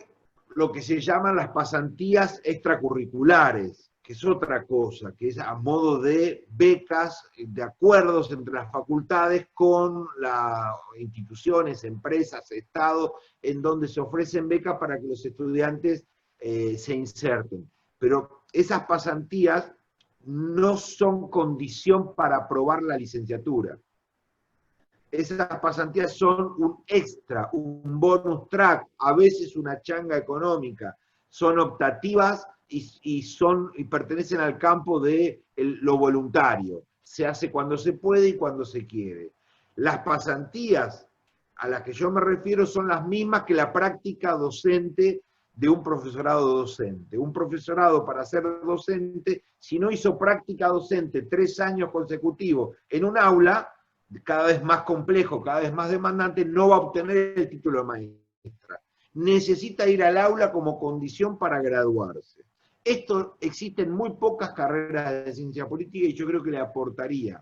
lo que se llaman las pasantías extracurriculares, que es otra cosa, que es a modo de becas, de acuerdos entre las facultades con las instituciones, empresas, Estado, en donde se ofrecen becas para que los estudiantes se inserten. Pero esas pasantías no son condición para aprobar la licenciatura. Esas pasantías son un extra, un bonus track, a veces una changa económica, son optativas y pertenecen al campo de lo voluntario. Se hace cuando se puede y cuando se quiere. Las pasantías a las que yo me refiero son las mismas que la práctica docente de un profesorado docente. Un profesorado, para ser docente, si no hizo práctica docente 3 años consecutivos en un aula, cada vez más complejo, cada vez más demandante, no va a obtener el título de maestra. Necesita ir al aula como condición para graduarse. Esto existe en muy pocas carreras de ciencia política y yo creo que le aportaría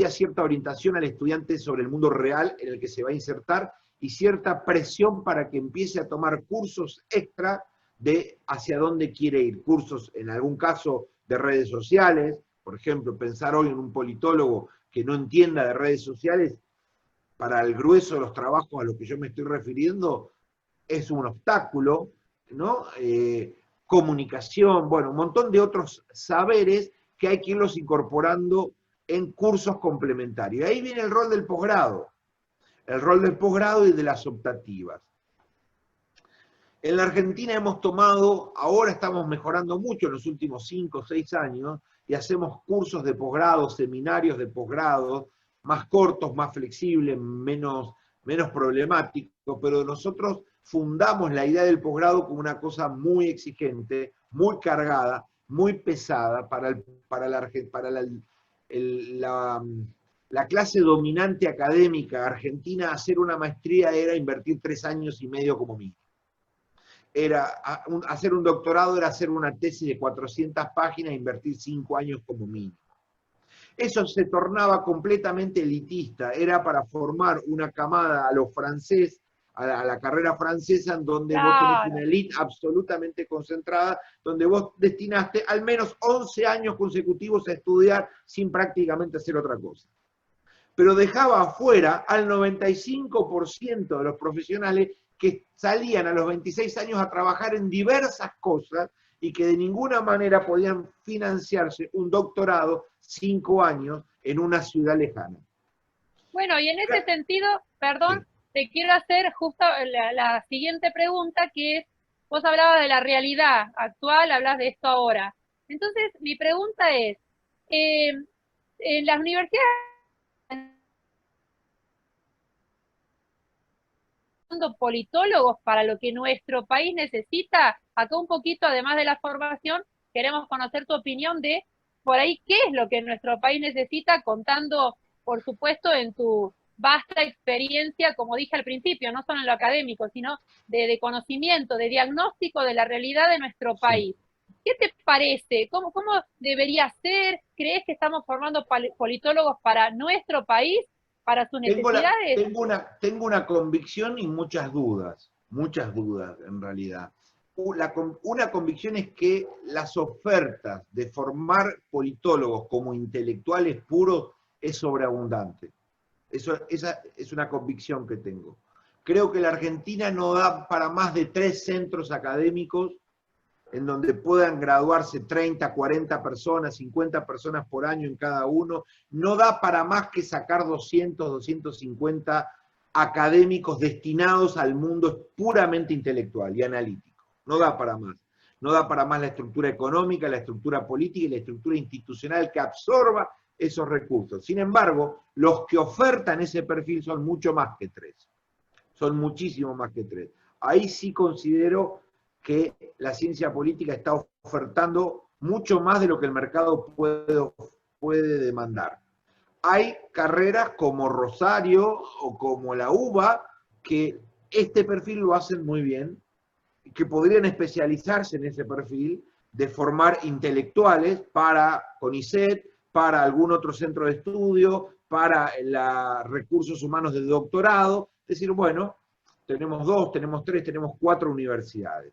cierta orientación al estudiante sobre el mundo real en el que se va a insertar y cierta presión para que empiece a tomar cursos extra de hacia dónde quiere ir. Cursos, en algún caso, de redes sociales. Por ejemplo, pensar hoy en un politólogo que no entienda de redes sociales, para el grueso de los trabajos a los que yo me estoy refiriendo, es un obstáculo, ¿no? Comunicación, bueno, un montón de otros saberes que hay que irlos incorporando en cursos complementarios. Ahí viene el rol del posgrado y de las optativas. En la Argentina hemos tomado, ahora estamos mejorando mucho en los últimos 5 o 6 años, y hacemos cursos de posgrado, seminarios de posgrado, más cortos, más flexibles, menos problemáticos, pero nosotros fundamos la idea del posgrado como una cosa muy exigente, muy cargada, muy pesada la clase dominante académica argentina. Hacer una maestría era invertir 3 años y medio como mínimo. Hacer un doctorado era hacer una tesis de 400 páginas e invertir 5 años como mínimo. Eso se tornaba completamente elitista, era para formar una camada a los francés, a la carrera francesa, en donde vos tenés una élite absolutamente concentrada, donde vos destinaste al menos 11 años consecutivos a estudiar sin prácticamente hacer otra cosa. Pero dejaba afuera al 95% de los profesionales que salían a los 26 años a trabajar en diversas cosas y que de ninguna manera podían financiarse un doctorado 5 años en una ciudad lejana. Bueno, y en ese sentido, perdón, sí, te quiero hacer justo la siguiente pregunta, que es, vos hablabas de la realidad actual, hablas de esto ahora. Entonces, mi pregunta es, en las universidades politólogos para lo que nuestro país necesita, acá un poquito, además de la formación, queremos conocer tu opinión de, por ahí, qué es lo que nuestro país necesita, contando, por supuesto, en tu vasta experiencia, como dije al principio, no solo en lo académico, sino de conocimiento, de diagnóstico de la realidad de nuestro país. Sí. ¿Qué te parece? ¿Cómo debería ser? ¿Crees que estamos formando politólogos para nuestro país, para sus necesidades? Tengo una convicción y muchas dudas en realidad. Una convicción es que las ofertas de formar politólogos como intelectuales puros es sobreabundante. Esa es una convicción que tengo. Creo que la Argentina no da para más de 3 centros académicos en donde puedan graduarse 30, 40 personas, 50 personas por año en cada uno. No da para más que sacar 200, 250 académicos destinados al mundo puramente intelectual y analítico. No da para más. No da para más la estructura económica, la estructura política y la estructura institucional que absorba esos recursos. Sin embargo, los que ofertan ese perfil son mucho más que 3. Son muchísimo más que 3. Ahí sí considero que la ciencia política está ofertando mucho más de lo que el mercado puede demandar. Hay carreras como Rosario o como la UBA que este perfil lo hacen muy bien, que podrían especializarse en ese perfil de formar intelectuales para CONICET, para algún otro centro de estudio, para los recursos humanos de doctorado. Es decir, bueno, tenemos 2, tenemos 3, tenemos 4 universidades.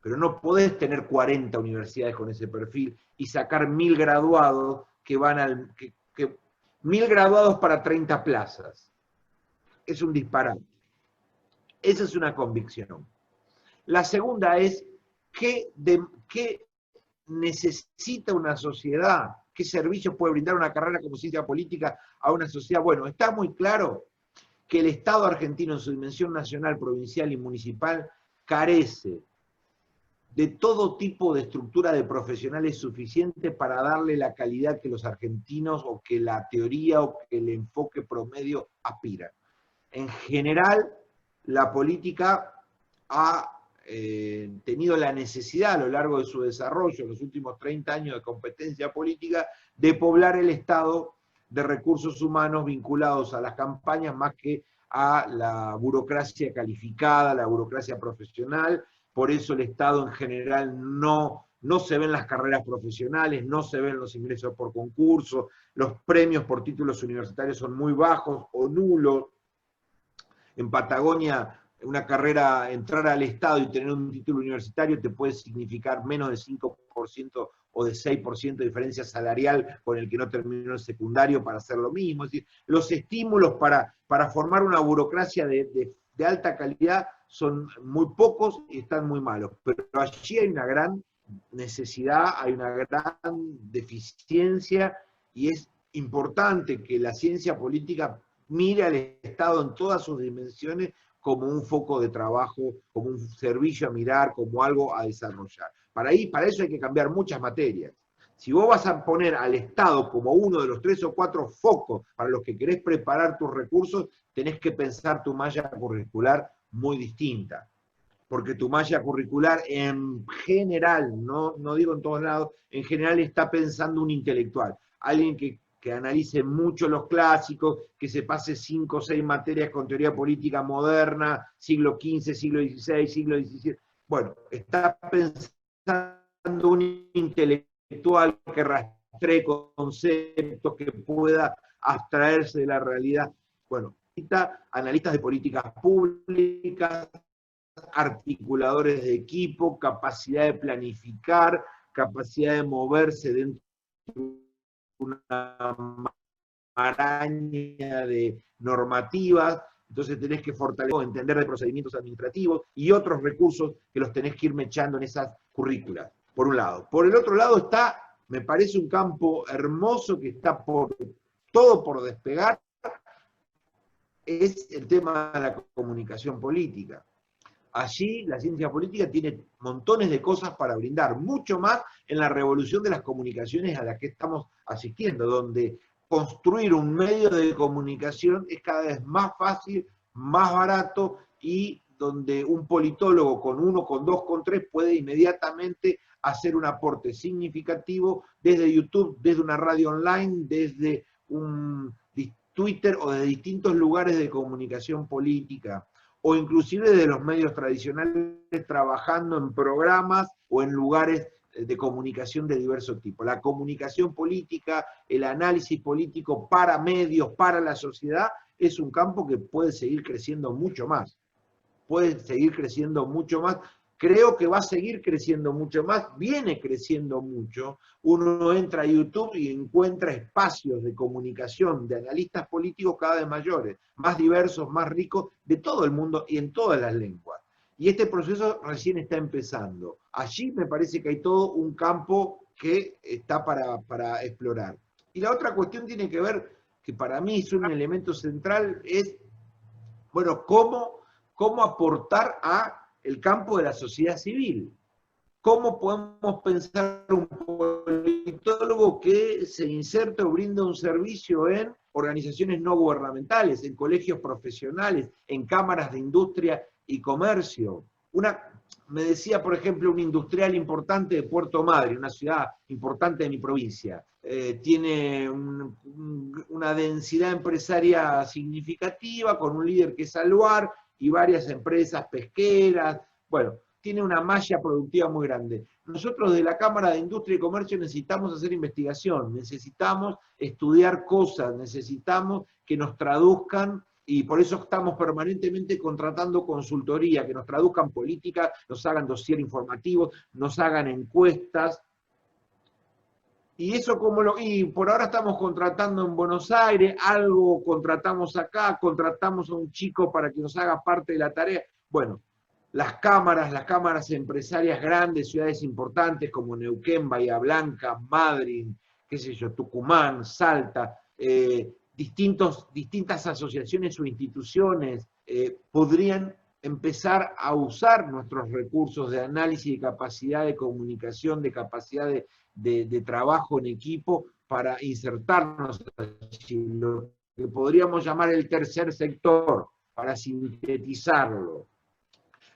Pero no podés tener 40 universidades con ese perfil y sacar 1000 graduados que van 1000 graduados para 30 plazas. Es un disparate. Esa es una convicción. La segunda es, ¿qué necesita una sociedad? ¿Qué servicios puede brindar una carrera como ciencia política a una sociedad? Bueno, está muy claro que el Estado argentino en su dimensión nacional, provincial y municipal carece de todo tipo de estructura de profesionales suficiente para darle la calidad que los argentinos o que la teoría o que el enfoque promedio aspiran. En general, la política ha tenido la necesidad a lo largo de su desarrollo, en los últimos 30 años de competencia política, de poblar el Estado de recursos humanos vinculados a las campañas más que a la burocracia calificada, la burocracia profesional. Por eso el Estado en general no se ven las carreras profesionales, no se ven los ingresos por concurso, los premios por títulos universitarios son muy bajos o nulos. En Patagonia, una carrera, entrar al Estado y tener un título universitario te puede significar menos de 5% o de 6% de diferencia salarial con el que no terminó el secundario para hacer lo mismo. Es decir, los estímulos para formar una burocracia de alta calidad son muy pocos y están muy malos. Pero allí hay una gran necesidad, hay una gran deficiencia y es importante que la ciencia política mire al Estado en todas sus dimensiones como un foco de trabajo, como un servicio a mirar, como algo a desarrollar. Para eso hay que cambiar muchas materias. Si vos vas a poner al Estado como uno de los 3 o 4 focos para los que querés preparar tus recursos, tenés que pensar tu malla curricular muy distinta. Porque tu malla curricular en general, no digo en todos lados, en general está pensando un intelectual. Alguien que analice mucho los clásicos, que se pase 5 o 6 materias con teoría política moderna, siglo XV, siglo XVI, siglo XVII. Bueno, está pensando un intelectual que rastree conceptos, que pueda abstraerse de la realidad. Bueno, analistas de políticas públicas, articuladores de equipo, capacidad de planificar, capacidad de moverse dentro de una maraña de normativas. Entonces tenés que fortalecer, entender de procedimientos administrativos y otros recursos que los tenés que ir mechando en esas currículas, por un lado. Por el otro lado está, me parece un campo hermoso que está todo por despegar, es el tema de la comunicación política. Allí la ciencia política tiene montones de cosas para brindar, mucho más en la revolución de las comunicaciones a la que estamos asistiendo, donde construir un medio de comunicación es cada vez más fácil, más barato, y donde un politólogo con 1, con 2, con 3 puede inmediatamente hacer un aporte significativo desde YouTube, desde una radio online, desde un Twitter o de distintos lugares de comunicación política, o inclusive de los medios tradicionales trabajando en programas o en lugares de comunicación de diversos tipos. La comunicación política, el análisis político para medios, para la sociedad, es un campo que puede seguir creciendo mucho más. Puede seguir creciendo mucho más. Creo que va a seguir creciendo mucho más, viene creciendo mucho. Uno entra a YouTube y encuentra espacios de comunicación de analistas políticos cada vez mayores, más diversos, más ricos, de todo el mundo y en todas las lenguas. Y este proceso recién está empezando. Allí me parece que hay todo un campo que está para explorar. Y la otra cuestión tiene que ver, que para mí es un elemento central, es, bueno, cómo aportar a el campo de la sociedad civil. ¿Cómo podemos pensar un politólogo que se inserta o brinda un servicio en organizaciones no gubernamentales, en colegios profesionales, en cámaras de industria y comercio? Me decía, por ejemplo, un industrial importante de Puerto Madryn, una ciudad importante de mi provincia, tiene una densidad empresaria significativa, con un líder que es Aluar, y varias empresas pesqueras, bueno, tiene una malla productiva muy grande. Nosotros de la Cámara de Industria y Comercio necesitamos hacer investigación, necesitamos estudiar cosas, necesitamos que nos traduzcan, y por eso estamos permanentemente contratando consultoría, que nos traduzcan política, nos hagan dossier informativos, nos hagan encuestas. Y eso y por ahora estamos contratando en Buenos Aires, algo contratamos acá, contratamos a un chico para que nos haga parte de la tarea. Bueno, las cámaras empresarias grandes, ciudades importantes como Neuquén, Bahía Blanca, Madryn, qué sé yo, Tucumán, Salta, distintas asociaciones o instituciones podrían empezar a usar nuestros recursos de análisis, de capacidad de comunicación, de capacidad de trabajo en equipo para insertarnos en lo que podríamos llamar el tercer sector, para sintetizarlo.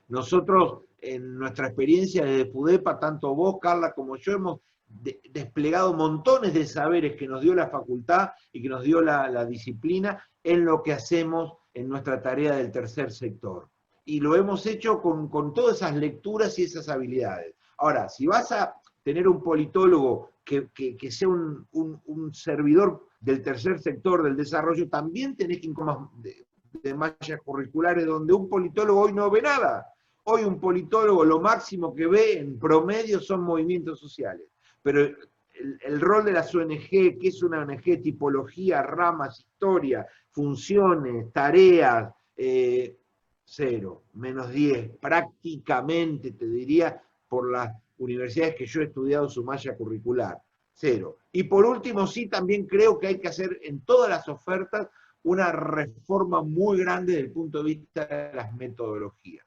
Nosotros, en nuestra experiencia desde FUDEPA, tanto vos, Carla, como yo, hemos desplegado montones de saberes que nos dio la facultad y que nos dio la disciplina en lo que hacemos en nuestra tarea del tercer sector. Y lo hemos hecho con todas esas lecturas y esas habilidades. Ahora, si vas a tener un politólogo que sea un servidor del tercer sector, del desarrollo, también tenés que ir de mallas curriculares donde un politólogo hoy no ve nada. Hoy un politólogo lo máximo que ve en promedio son movimientos sociales. Pero el rol de las ONG, que es una ONG, tipología, ramas, historia, funciones, tareas, 0, -10, prácticamente te diría, por las universidades que yo he estudiado su malla curricular, 0. Y por último, sí, también creo que hay que hacer en todas las ofertas una reforma muy grande desde el punto de vista de las metodologías.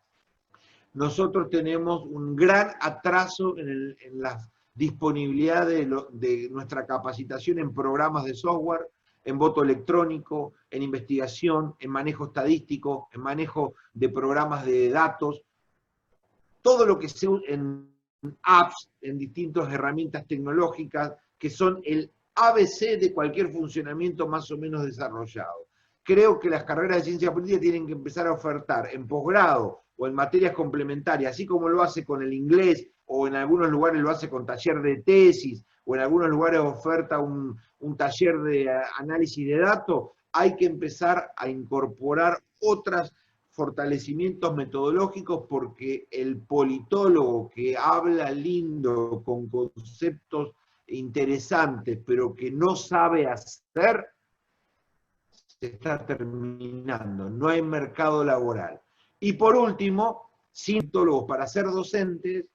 Nosotros tenemos un gran atraso en la disponibilidad de nuestra capacitación en programas de software, en voto electrónico, en investigación, en manejo estadístico, en manejo de programas de datos, todo lo que se usa en apps, en distintas herramientas tecnológicas, que son el ABC de cualquier funcionamiento más o menos desarrollado. Creo que las carreras de ciencia política tienen que empezar a ofertar en posgrado o en materias complementarias, así como lo hace con el inglés, o en algunos lugares lo hace con taller de tesis, o en algunos lugares oferta un taller de análisis de datos, hay que empezar a incorporar otros fortalecimientos metodológicos, porque el politólogo que habla lindo, con conceptos interesantes, pero que no sabe hacer, se está terminando, no hay mercado laboral. Y por último, cientólogos para ser docentes,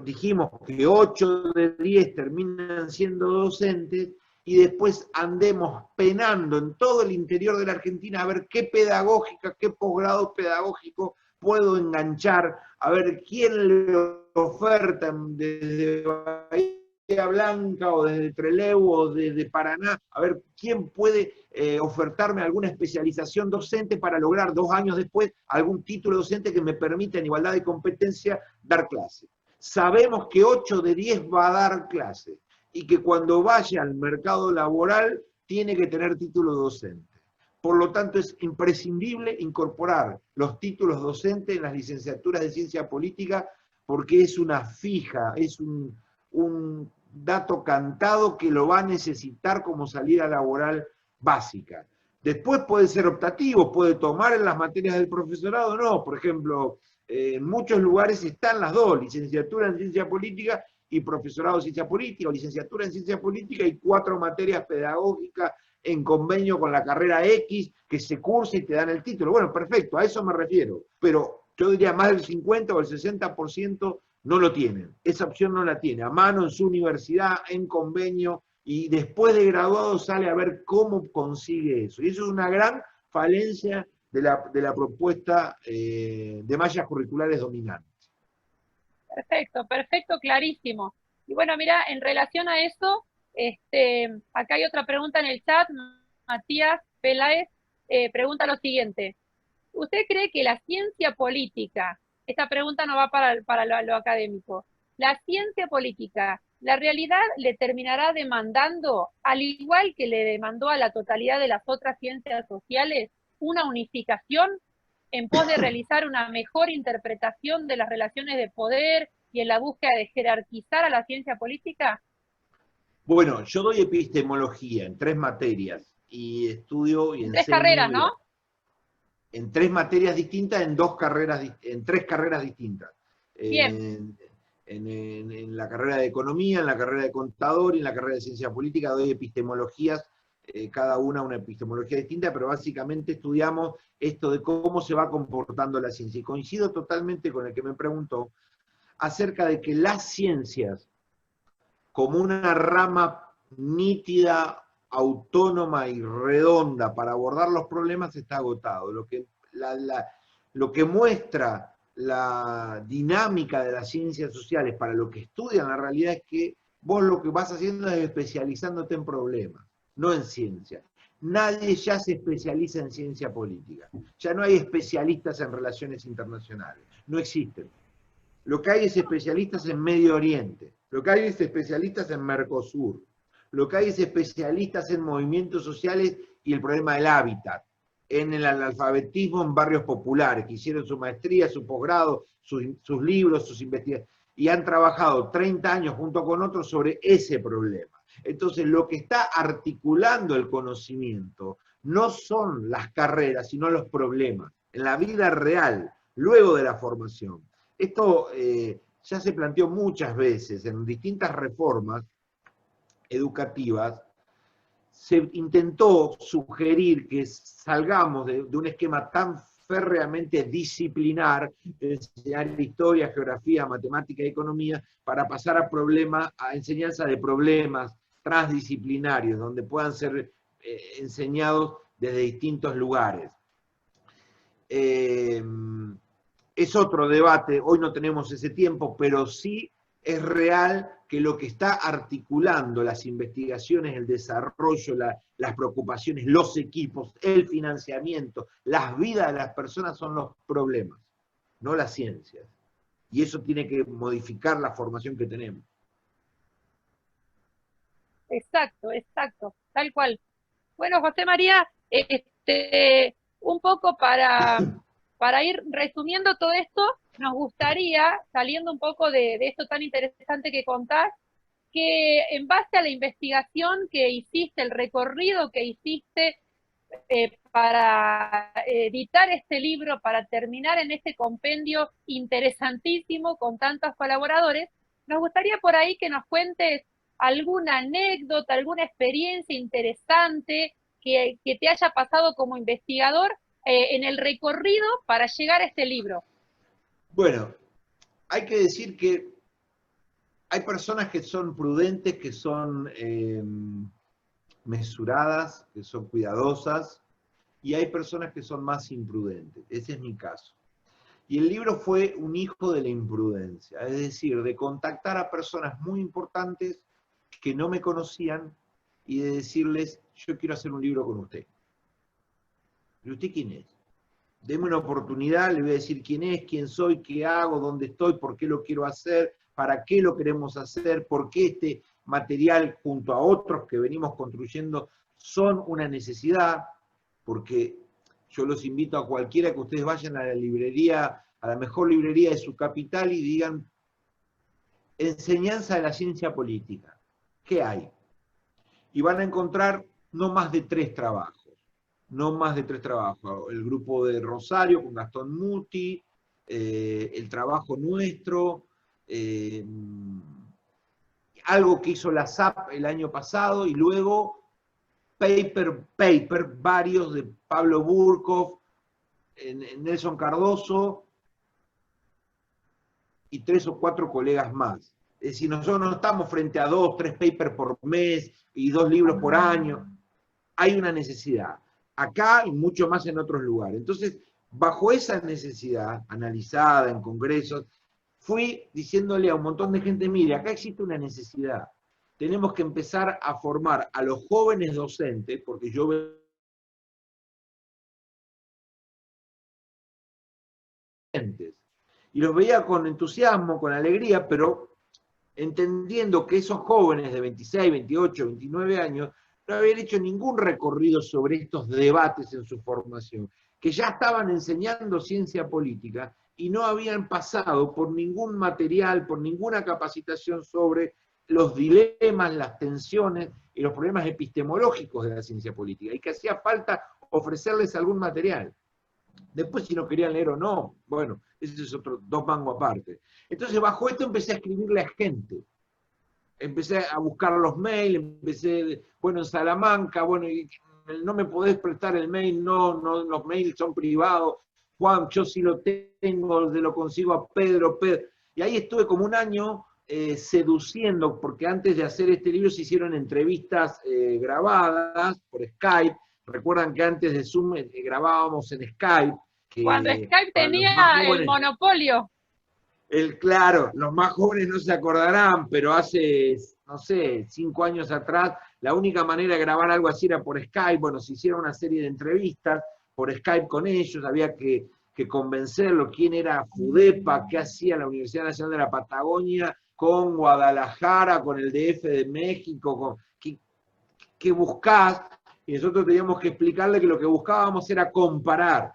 dijimos que 8 de 10 terminan siendo docentes, y después andemos penando en todo el interior de la Argentina a ver qué pedagógica, qué posgrado pedagógico puedo enganchar, a ver quién le oferta desde Bahía Blanca o desde Trelew o desde Paraná, a ver quién puede ofertarme alguna especialización docente para lograr 2 años después algún título docente que me permita en igualdad de competencia dar clase. Sabemos que 8 de 10 va a dar clase y que cuando vaya al mercado laboral tiene que tener título docente. Por lo tanto, es imprescindible incorporar los títulos docentes en las licenciaturas de ciencia política, porque es una fija, es un dato cantado que lo va a necesitar como salida laboral básica. Después puede ser optativo, puede tomar en las materias del profesorado, no. Por ejemplo, en muchos lugares están las dos, licenciatura en ciencia política y profesorado de ciencia política, o licenciatura en ciencia política y 4 materias pedagógicas en convenio con la carrera X, que se cursa y te dan el título. Bueno, perfecto, a eso me refiero. Pero yo diría más del 50 o el 60% no lo tienen. Esa opción no la tiene. A mano en su universidad, en convenio, y después de graduado sale a ver cómo consigue eso. Y eso es una gran falencia de la propuesta de mallas curriculares dominantes. Perfecto, perfecto, clarísimo. Y bueno, mira, en relación a eso, acá hay otra pregunta en el chat. Matías Peláez pregunta lo siguiente: ¿usted cree que la ciencia política, esta pregunta no va para lo académico, la ciencia política, la realidad le terminará demandando, al igual que le demandó a la totalidad de las otras ciencias sociales, una unificación en pos de realizar una mejor interpretación de las relaciones de poder y en la búsqueda de jerarquizar a la ciencia política? Bueno, yo doy epistemología en 3 materias y estudio y En 3 enseño carreras, ¿no? en 3 materias distintas, en 3 carreras distintas. Bien. En la carrera de economía, en la carrera de contador y en la carrera de ciencia política doy epistemologías, cada una epistemología distinta, pero básicamente estudiamos esto de cómo se va comportando la ciencia. Y coincido totalmente con el que me preguntó acerca de que las ciencias, como una rama nítida, autónoma y redonda para abordar los problemas, está agotado. Lo que muestra la dinámica de las ciencias sociales para lo que estudian la realidad es que vos lo que vas haciendo es especializándote en problemas, no en ciencia. Nadie ya se especializa en ciencia política. Ya no hay especialistas en relaciones internacionales. No existen. Lo que hay es especialistas en Medio Oriente. Lo que hay es especialistas en Mercosur. Lo que hay es especialistas en movimientos sociales y el problema del hábitat. En el analfabetismo en barrios populares, que hicieron su maestría, su posgrado, sus libros, sus investigaciones, y han trabajado 30 años junto con otros sobre ese problema. Entonces, lo que está articulando el conocimiento no son las carreras, sino los problemas, en la vida real, luego de la formación. Esto ya se planteó muchas veces en distintas reformas educativas. Se intentó sugerir que salgamos de un esquema tan férreamente disciplinar, de enseñar historia, geografía, matemática y economía, para pasar a enseñanza de problemas transdisciplinarios, donde puedan ser enseñados desde distintos lugares. Es otro debate, hoy no tenemos ese tiempo, pero sí es real que lo que está articulando las investigaciones, el desarrollo, las preocupaciones, los equipos, el financiamiento, las vidas de las personas son los problemas, no las ciencias. Y eso tiene que modificar la formación que tenemos. Exacto, exacto, tal cual. Bueno, José María, un poco para ir resumiendo todo esto, nos gustaría, saliendo un poco de esto tan interesante que contás, que en base a la investigación que hiciste, el recorrido que hiciste para editar este libro, para terminar en este compendio interesantísimo con tantos colaboradores, nos gustaría por ahí que nos cuentes alguna anécdota, alguna experiencia interesante que te haya pasado como investigador en el recorrido para llegar a este libro. Bueno, hay que decir que hay personas que son prudentes, que son mesuradas, que son cuidadosas, y hay personas que son más imprudentes. Ese es mi caso. Y el libro fue un hijo de la imprudencia, es decir, de contactar a personas muy importantes que no me conocían y de decirles, yo quiero hacer un libro con usted. ¿Y usted quién es? Deme una oportunidad, le voy a decir quién es, quién soy, qué hago, dónde estoy, por qué lo quiero hacer, para qué lo queremos hacer, por qué este material junto a otros que venimos construyendo son una necesidad, porque yo los invito a cualquiera que ustedes vayan a la librería, a la mejor librería de su capital y digan, enseñanza de la ciencia política, ¿qué hay? Y van a encontrar no más de 3 trabajos. No más de 3 trabajos. El grupo de Rosario con Gastón Muti, el trabajo nuestro, algo que hizo la SAP el año pasado, y luego varios de Pablo Burkov, Nelson Cardoso, y 3 o 4 colegas más. Es decir, nosotros no estamos frente a 2, 3 papers por mes y 2 libros por año. Hay una necesidad. Acá y mucho más en otros lugares. Entonces, bajo esa necesidad, analizada en congresos, fui diciéndole a un montón de gente, mire, acá existe una necesidad. Tenemos que empezar a formar a los jóvenes docentes, porque yo veo y los veía con entusiasmo, con alegría, pero entendiendo que esos jóvenes de 26, 28, 29 años no habían hecho ningún recorrido sobre estos debates en su formación, que ya estaban enseñando ciencia política y no habían pasado por ningún material, por ninguna capacitación sobre los dilemas, las tensiones y los problemas epistemológicos de la ciencia política, y que hacía falta ofrecerles algún material. Después, si no querían leer o no, bueno, ese es otro 2 mangos aparte. Entonces, bajo esto empecé a escribirle a gente. Empecé a buscar los mails, bueno, en Salamanca, bueno, no me podés prestar el mail, no, los mails son privados. Juan, yo sí lo tengo, lo consigo a Pedro. Y ahí estuve como un año seduciendo, porque antes de hacer este libro se hicieron entrevistas grabadas por Skype. Recuerdan que antes de Zoom grabábamos en Skype. Cuando Skype tenía el monopolio. Claro, los más jóvenes no se acordarán, pero hace, no sé, 5 años atrás, la única manera de grabar algo así era por Skype. Bueno, se hicieron una serie de entrevistas por Skype con ellos, había que convencerlo, quién era FUDEPA, qué hacía la Universidad Nacional de la Patagonia con Guadalajara, con el DF de México, qué buscás, y nosotros teníamos que explicarle que lo que buscábamos era comparar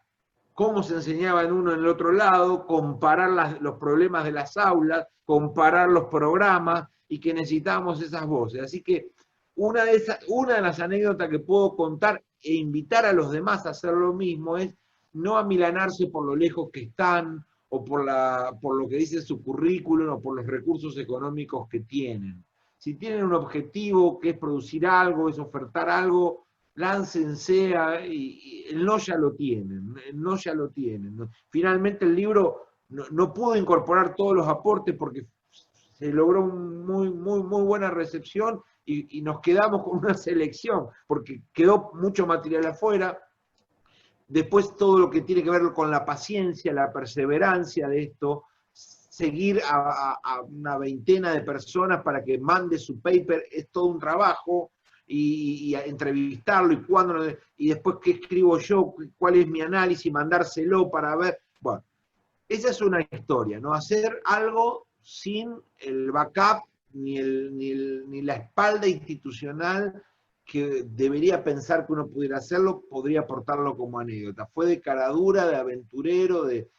cómo se enseñaba en uno en el otro lado, comparar los problemas de las aulas, comparar los programas, y que necesitábamos esas voces. Así que una de las anécdotas que puedo contar e invitar a los demás a hacer lo mismo es no amilanarse por lo lejos que están, o por lo que dice su currículum, o por los recursos económicos que tienen. Si tienen un objetivo que es producir algo, es ofertar algo, láncense, y el no ya lo tienen, Finalmente el libro no pudo incorporar todos los aportes porque se logró muy buena recepción, y nos quedamos con una selección, porque quedó mucho material afuera. Después todo lo que tiene que ver con la paciencia, la perseverancia de esto, seguir a una veintena de personas para que mande su paper, es todo un trabajo, y entrevistarlo, y después qué escribo yo, cuál es mi análisis, mandárselo para ver. Bueno, esa es una historia, ¿no? Hacer algo sin el backup ni la espalda institucional que debería pensar que uno pudiera hacerlo, podría aportarlo como anécdota. Fue de caradura, de aventurero, de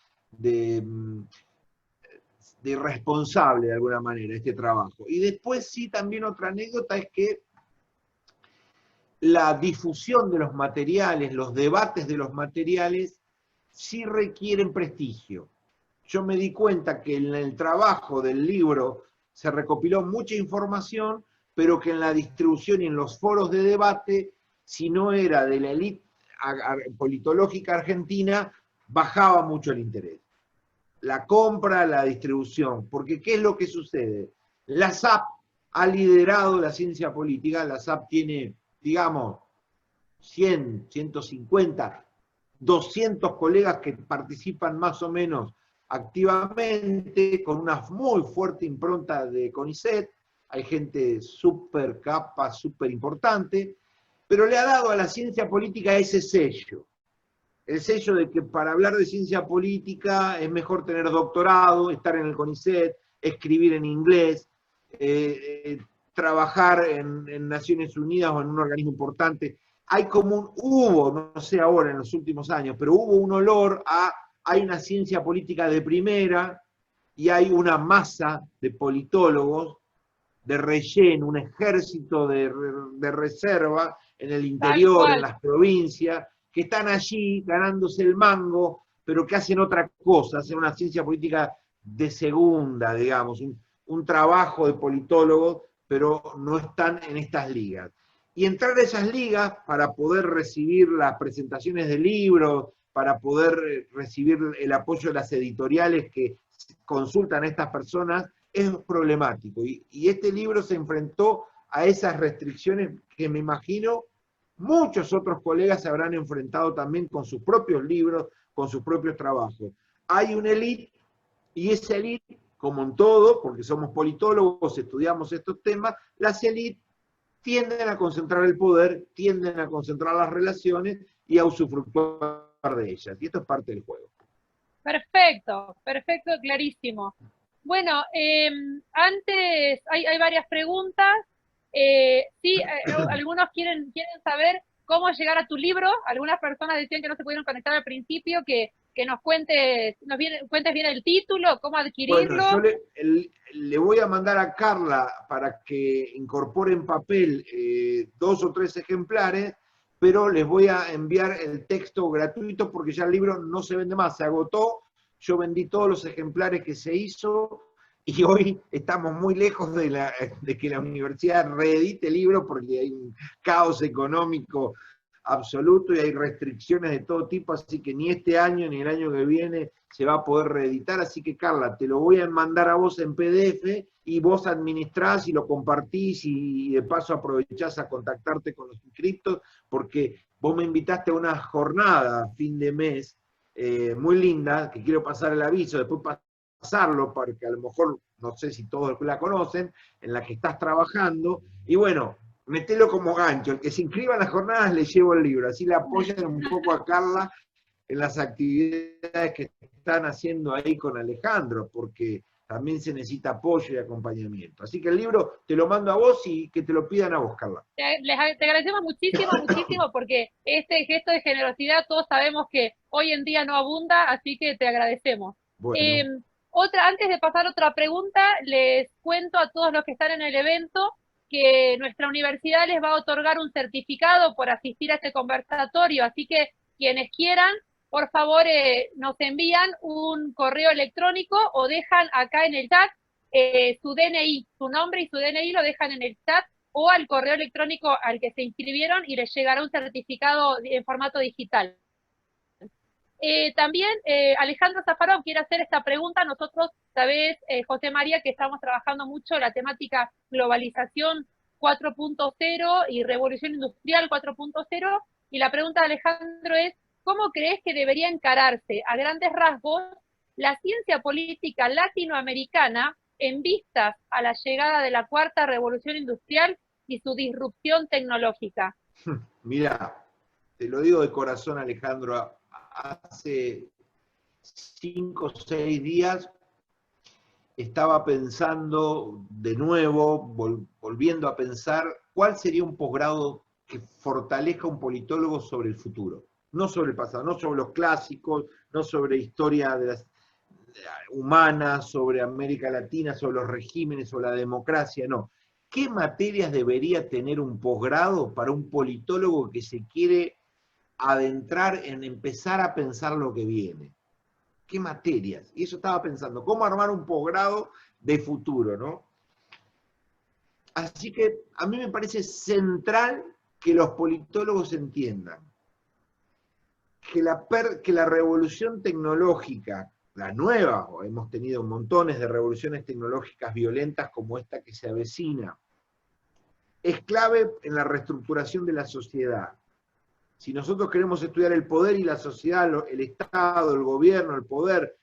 irresponsable de alguna manera este trabajo. Y después sí, también otra anécdota es que la difusión de los materiales, los debates de los materiales, sí requieren prestigio. Yo me di cuenta que en el trabajo del libro se recopiló mucha información, pero que en la distribución y en los foros de debate, si no era de la élite politológica argentina, bajaba mucho el interés. La compra, la distribución, porque ¿qué es lo que sucede? La SAP ha liderado la ciencia política, la SAP tiene, digamos, 100, 150, 200 colegas que participan más o menos activamente, con una muy fuerte impronta de CONICET, hay gente súper capa, súper importante, pero le ha dado a la ciencia política ese sello, el sello de que para hablar de ciencia política es mejor tener doctorado, estar en el CONICET, escribir en inglés, trabajar en Naciones Unidas o en un organismo importante. Hay como hubo, no sé ahora en los últimos años, pero hubo un olor a, hay una ciencia política de primera y hay una masa de politólogos de relleno, un ejército de reserva en el interior, en las provincias, que están allí ganándose el mango, pero que hacen otra cosa, hacen una ciencia política de segunda, digamos, un trabajo de politólogos, pero no están en estas ligas. Y entrar a esas ligas para poder recibir las presentaciones de libros, para poder recibir el apoyo de las editoriales que consultan a estas personas, es problemático. Y este libro se enfrentó a esas restricciones que me imagino muchos otros colegas se habrán enfrentado también con sus propios libros, con sus propios trabajos. Hay una élite, y esa élite, como en todo, porque somos politólogos, estudiamos estos temas, las élites tienden a concentrar el poder, tienden a concentrar las relaciones y a usufructuar de ellas. Y esto es parte del juego. Perfecto, perfecto, clarísimo. Bueno, antes hay varias preguntas. Sí, algunos quieren saber cómo llegar a tu libro. Algunas personas decían que no se pudieron conectar al principio, que nos cuentes bien el título, cómo adquirirlo. Bueno, yo le voy a mandar a Carla para que incorpore en papel 2 o 3 ejemplares, pero les voy a enviar el texto gratuito porque ya el libro no se vende más, se agotó. Yo vendí todos los ejemplares que se hizo y hoy estamos muy lejos de que la universidad reedite el libro porque hay un caos económico absoluto y hay restricciones de todo tipo, así que ni este año ni el año que viene se va a poder reeditar. Así que Carla, te lo voy a mandar a vos en PDF y vos administrás y lo compartís y de paso aprovechás a contactarte con los inscriptos porque vos me invitaste a una jornada a fin de mes muy linda, que quiero pasar el aviso, después pasarlo, porque a lo mejor, no sé si todos la conocen, en la que estás trabajando, y bueno, metelo como gancho, el que se inscriba en las jornadas le llevo el libro, así le apoyan un poco a Carla en las actividades que están haciendo ahí con Alejandro, porque también se necesita apoyo y acompañamiento. Así que el libro te lo mando a vos y que te lo pidan a vos, Carla. Te agradecemos muchísimo, muchísimo, porque este gesto de generosidad todos sabemos que hoy en día no abunda, así que te agradecemos. Bueno. Antes de pasar a otra pregunta, les cuento a todos los que están en el evento que nuestra universidad les va a otorgar un certificado por asistir a este conversatorio, así que quienes quieran, por favor, nos envían un correo electrónico o dejan acá en el chat su DNI, su nombre y su DNI lo dejan en el chat o al correo electrónico al que se inscribieron y les llegará un certificado en formato digital. También Alejandro Zafarov quiere hacer esta pregunta. Nosotros, sabés, José María, que estamos trabajando mucho la temática globalización 4.0 y revolución industrial 4.0, y la pregunta de Alejandro es, ¿cómo crees que debería encararse a grandes rasgos la ciencia política latinoamericana en vistas a la llegada de la cuarta revolución industrial y su disrupción tecnológica? Mira, te lo digo de corazón, Alejandro, hace 5 o 6 días estaba pensando de nuevo, volviendo a pensar, cuál sería un posgrado que fortalezca un politólogo sobre el futuro. No sobre el pasado, no sobre los clásicos, no sobre historia de las humanas, sobre América Latina, sobre los regímenes, sobre la democracia, no. ¿Qué materias debería tener un posgrado para un politólogo que se quiere adentrar en empezar a pensar lo que viene? ¿Qué materias? Y eso estaba pensando, ¿cómo armar un posgrado de futuro, no? Así que a mí me parece central que los politólogos entiendan que la revolución tecnológica, la nueva, o hemos tenido montones de revoluciones tecnológicas violentas como esta que se avecina, es clave en la reestructuración de la sociedad. Si nosotros queremos estudiar el poder y la sociedad, el Estado, el gobierno, el poder,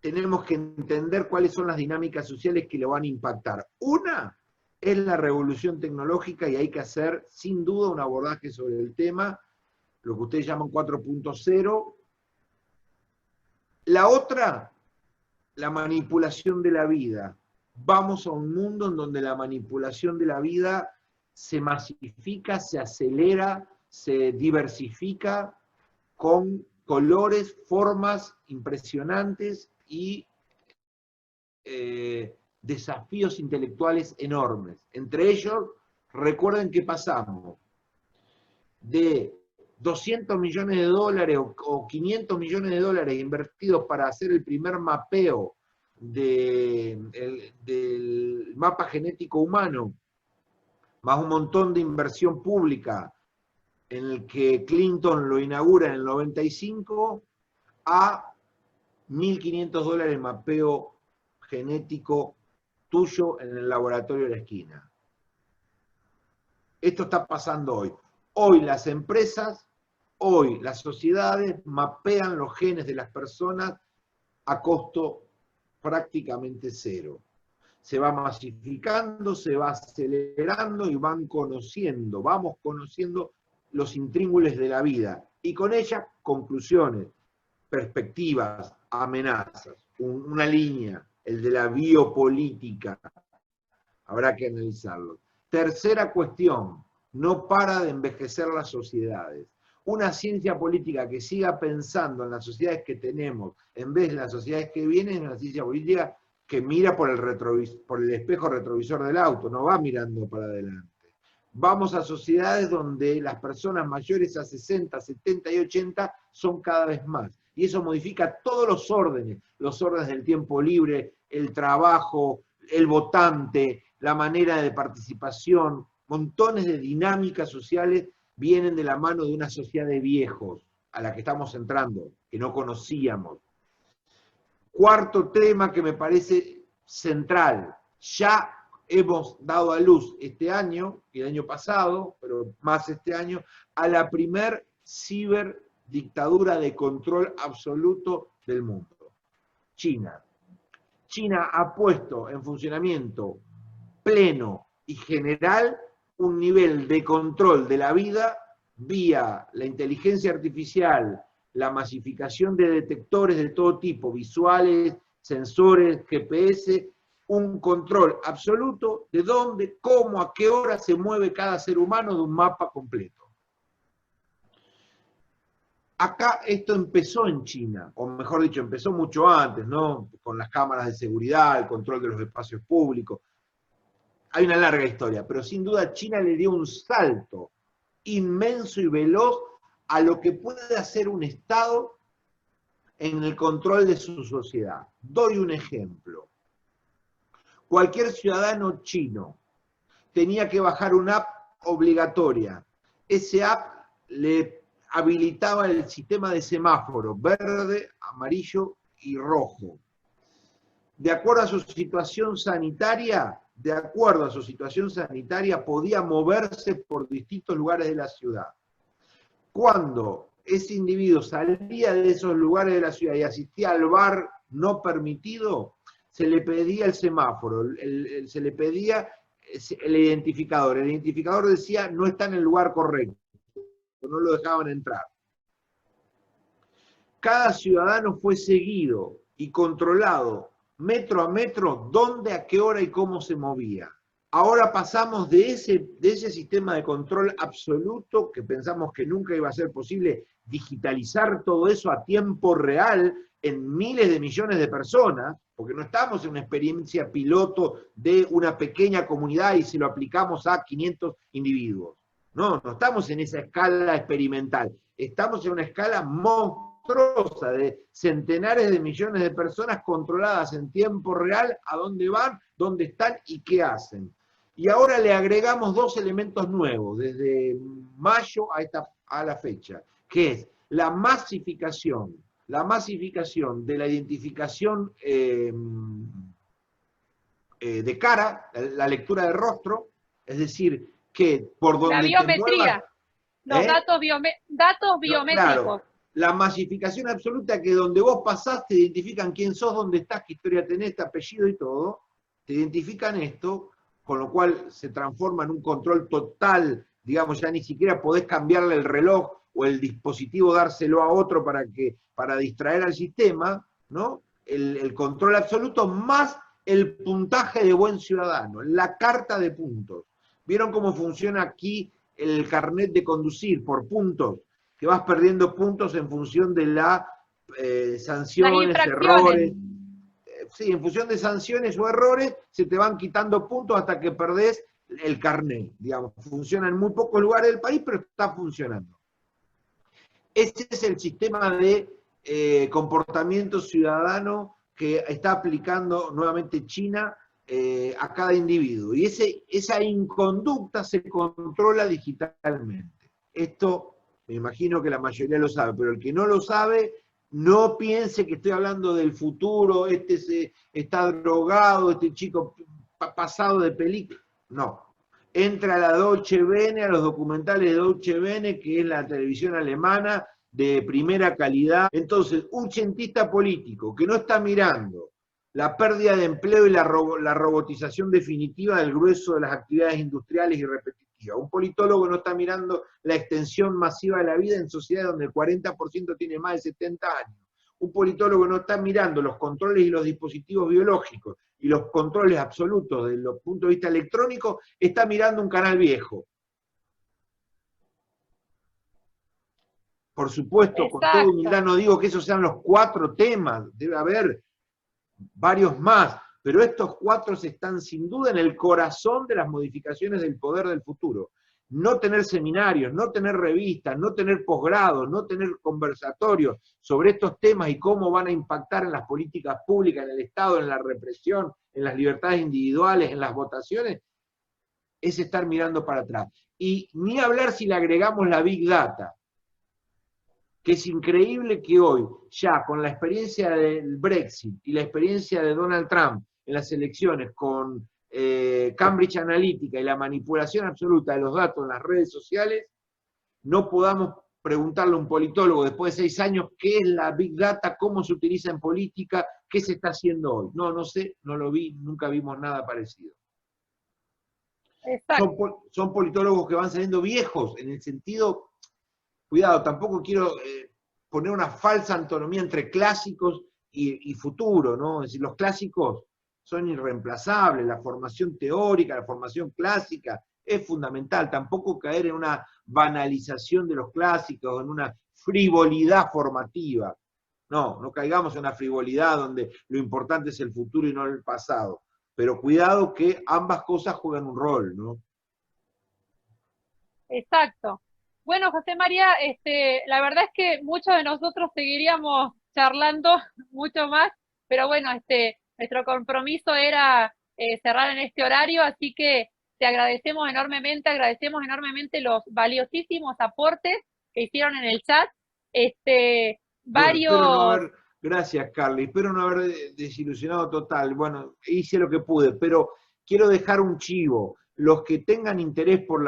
tenemos que entender cuáles son las dinámicas sociales que lo van a impactar. Una es la revolución tecnológica y hay que hacer, sin duda, un abordaje sobre el tema, lo que ustedes llaman 4.0. La otra, la manipulación de la vida. Vamos a un mundo en donde la manipulación de la vida se masifica, se acelera, se diversifica con colores, formas impresionantes y desafíos intelectuales enormes. Entre ellos, recuerden que pasamos de 200 millones de dólares o 500 millones de dólares invertidos para hacer el primer mapeo del mapa genético humano, más un montón de inversión pública en el que Clinton lo inaugura en el 95, a 1.500 dólares mapeo genético tuyo en el laboratorio de la esquina. Esto está pasando hoy. Hoy las empresas, hoy las sociedades mapean los genes de las personas a costo prácticamente cero. Se va masificando, se va acelerando y vamos conociendo los intríngulis de la vida. Y con ellas, conclusiones, perspectivas, amenazas. Una línea, el de la biopolítica. Habrá que analizarlo. Tercera cuestión, no para de envejecer las sociedades. Una ciencia política que siga pensando en las sociedades que tenemos, en vez de las sociedades que vienen, es una ciencia política que mira por el espejo retrovisor del auto, no va mirando para adelante. Vamos a sociedades donde las personas mayores a 60, 70 y 80 son cada vez más. Y eso modifica todos los órdenes del tiempo libre, el trabajo, el votante, la manera de participación, montones de dinámicas sociales vienen de la mano de una sociedad de viejos a la que estamos entrando, que no conocíamos. Cuarto tema que me parece central, ya hemos dado a luz este año, y el año pasado, pero más este año, a la primer ciberdictadura de control absoluto del mundo, China. China ha puesto en funcionamiento pleno y general un nivel de control de la vida vía la inteligencia artificial, la masificación de detectores de todo tipo, visuales, sensores, GPS, un control absoluto de dónde, cómo, a qué hora se mueve cada ser humano de un mapa completo. Acá esto empezó en China, o mejor dicho, empezó mucho antes, ¿no? Con las cámaras de seguridad, el control de los espacios públicos. Hay una larga historia, pero sin duda China le dio un salto inmenso y veloz a lo que puede hacer un Estado en el control de su sociedad. Doy un ejemplo. Cualquier ciudadano chino tenía que bajar una app obligatoria. Ese app le habilitaba el sistema de semáforo, verde, amarillo y rojo. De acuerdo a su situación sanitaria, de acuerdo a su situación sanitaria, podía moverse por distintos lugares de la ciudad. Cuando ese individuo salía de esos lugares de la ciudad y asistía al bar no permitido, se le pedía el semáforo, se le pedía el identificador. El identificador decía no está en el lugar correcto, no lo dejaban entrar. Cada ciudadano fue seguido y controlado metro a metro dónde, a qué hora y cómo se movía. Ahora pasamos de ese sistema de control absoluto, que pensamos que nunca iba a ser posible digitalizar todo eso a tiempo real en miles de millones de personas, porque no estamos en una experiencia piloto de una pequeña comunidad y se lo aplicamos a 500 individuos. No, no estamos en esa escala experimental, estamos en una escala monstruosa de centenares de millones de personas controladas en tiempo real a dónde van, dónde están y qué hacen. Y ahora le agregamos dos elementos nuevos desde mayo a la fecha, que es la masificación de la identificación de cara, la lectura de rostro, es decir, que por donde la biometría, te muevas, datos biométricos. Claro, la masificación absoluta, que donde vos pasás te identifican quién sos, dónde estás, qué historia tenés, tu apellido y todo, te identifican esto, con lo cual se transforma en un control total, digamos, ya ni siquiera podés cambiarle el reloj o el dispositivo, dárselo a otro para distraer al sistema, ¿no? El control absoluto más el puntaje de buen ciudadano, la carta de puntos. ¿Vieron cómo funciona aquí el carnet de conducir por puntos? Que vas perdiendo puntos en función de las sanciones, errores. Sí, en función de sanciones o errores, se te van quitando puntos hasta que perdés el carnet. Digamos, funciona en muy pocos lugares del país, pero está funcionando. Ese es el sistema de comportamiento ciudadano que está aplicando nuevamente China a cada individuo. Y esa inconducta se controla digitalmente. Esto me imagino que la mayoría lo sabe, pero el que no lo sabe, no piense que estoy hablando del futuro, está drogado, este chico pasado de película. No. Entra a la Deutsche Welle, a los documentales de Deutsche Welle, que es la televisión alemana de primera calidad. Entonces, un cientista político que no está mirando la pérdida de empleo y la robotización definitiva del grueso de las actividades industriales y repetitivas. Un politólogo no está mirando la extensión masiva de la vida en sociedades donde el 40% tiene más de 70 años. Un politólogo no está mirando los controles y los dispositivos biológicos y los controles absolutos desde los puntos de vista electrónicos, está mirando un canal viejo. Por supuesto, Exacto. con toda humildad no digo que esos sean los 4 temas, debe haber varios más, pero estos 4 están sin duda en el corazón de las modificaciones del poder del futuro. No tener seminarios, no tener revistas, no tener posgrados, no tener conversatorios sobre estos temas y cómo van a impactar en las políticas públicas, en el Estado, en la represión, en las libertades individuales, en las votaciones, es estar mirando para atrás. Y ni hablar si le agregamos la Big Data, que es increíble que hoy, ya con la experiencia del Brexit y la experiencia de Donald Trump en las elecciones con Cambridge Analytica y la manipulación absoluta de los datos en las redes sociales, no podamos preguntarle a un politólogo después de 6 años qué es la Big Data, cómo se utiliza en política, qué se está haciendo hoy. No sé, no lo vi, nunca vimos nada parecido. Son politólogos que van saliendo viejos, en el sentido, cuidado, tampoco quiero poner una falsa antonomía entre clásicos y futuro, ¿no? Es decir, los clásicos son irreemplazables, la formación teórica, la formación clásica es fundamental, tampoco caer en una banalización de los clásicos, en una frivolidad formativa. No caigamos en una frivolidad donde lo importante es el futuro y no el pasado. Pero cuidado que ambas cosas juegan un rol, ¿no? Exacto. Bueno, José María, la verdad es que muchos de nosotros seguiríamos charlando mucho más, pero bueno, nuestro compromiso era cerrar en este horario, así que te agradecemos enormemente los valiosísimos aportes que hicieron en el chat. Varios... Gracias, Carly. Espero no haber desilusionado total. Bueno, hice lo que pude, pero quiero dejar un chivo. Los que tengan interés por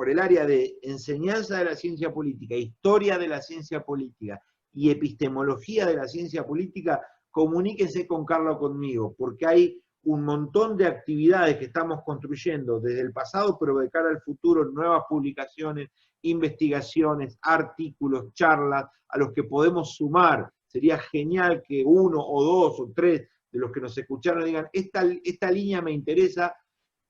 el área de enseñanza de la ciencia política, historia de la ciencia política y epistemología de la ciencia política, comuníquense con Carla o conmigo, porque hay un montón de actividades que estamos construyendo desde el pasado, pero de cara al futuro, nuevas publicaciones, investigaciones, artículos, charlas, a los que podemos sumar. Sería genial que uno o dos o tres de los que nos escucharon digan, esta línea me interesa,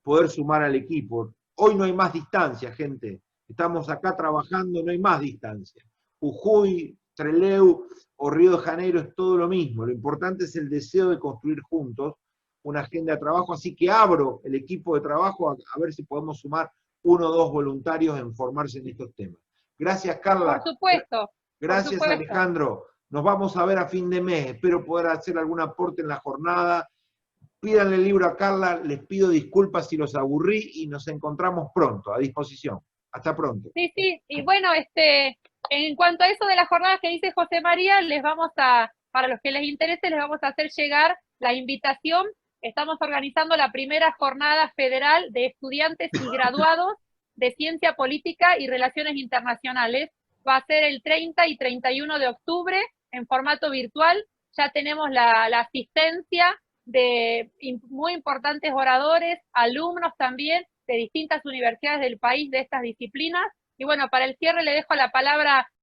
poder sumar al equipo. Hoy no hay más distancia, gente. Estamos acá trabajando, no hay más distancia. Jujuy, Trelew o Río de Janeiro es todo lo mismo. Lo importante es el deseo de construir juntos una agenda de trabajo, así que abro el equipo de trabajo a ver si podemos sumar uno o dos voluntarios en formarse en estos temas. Gracias, Carla. Por supuesto. Gracias, por supuesto. Alejandro. Nos vamos a ver a fin de mes. Espero poder hacer algún aporte en la jornada. Pídanle el libro a Carla, les pido disculpas si los aburrí y nos encontramos pronto, a disposición. Hasta pronto. Sí, sí, y bueno, en cuanto a eso de las jornadas que dice José María, para los que les interese, les vamos a hacer llegar la invitación. Estamos organizando la primera jornada federal de estudiantes y graduados de Ciencia Política y Relaciones Internacionales. Va a ser el 30 y 31 de octubre en formato virtual. Ya tenemos la asistencia de muy importantes oradores, alumnos también de distintas universidades del país de estas disciplinas. Y bueno, para el cierre le dejo la palabra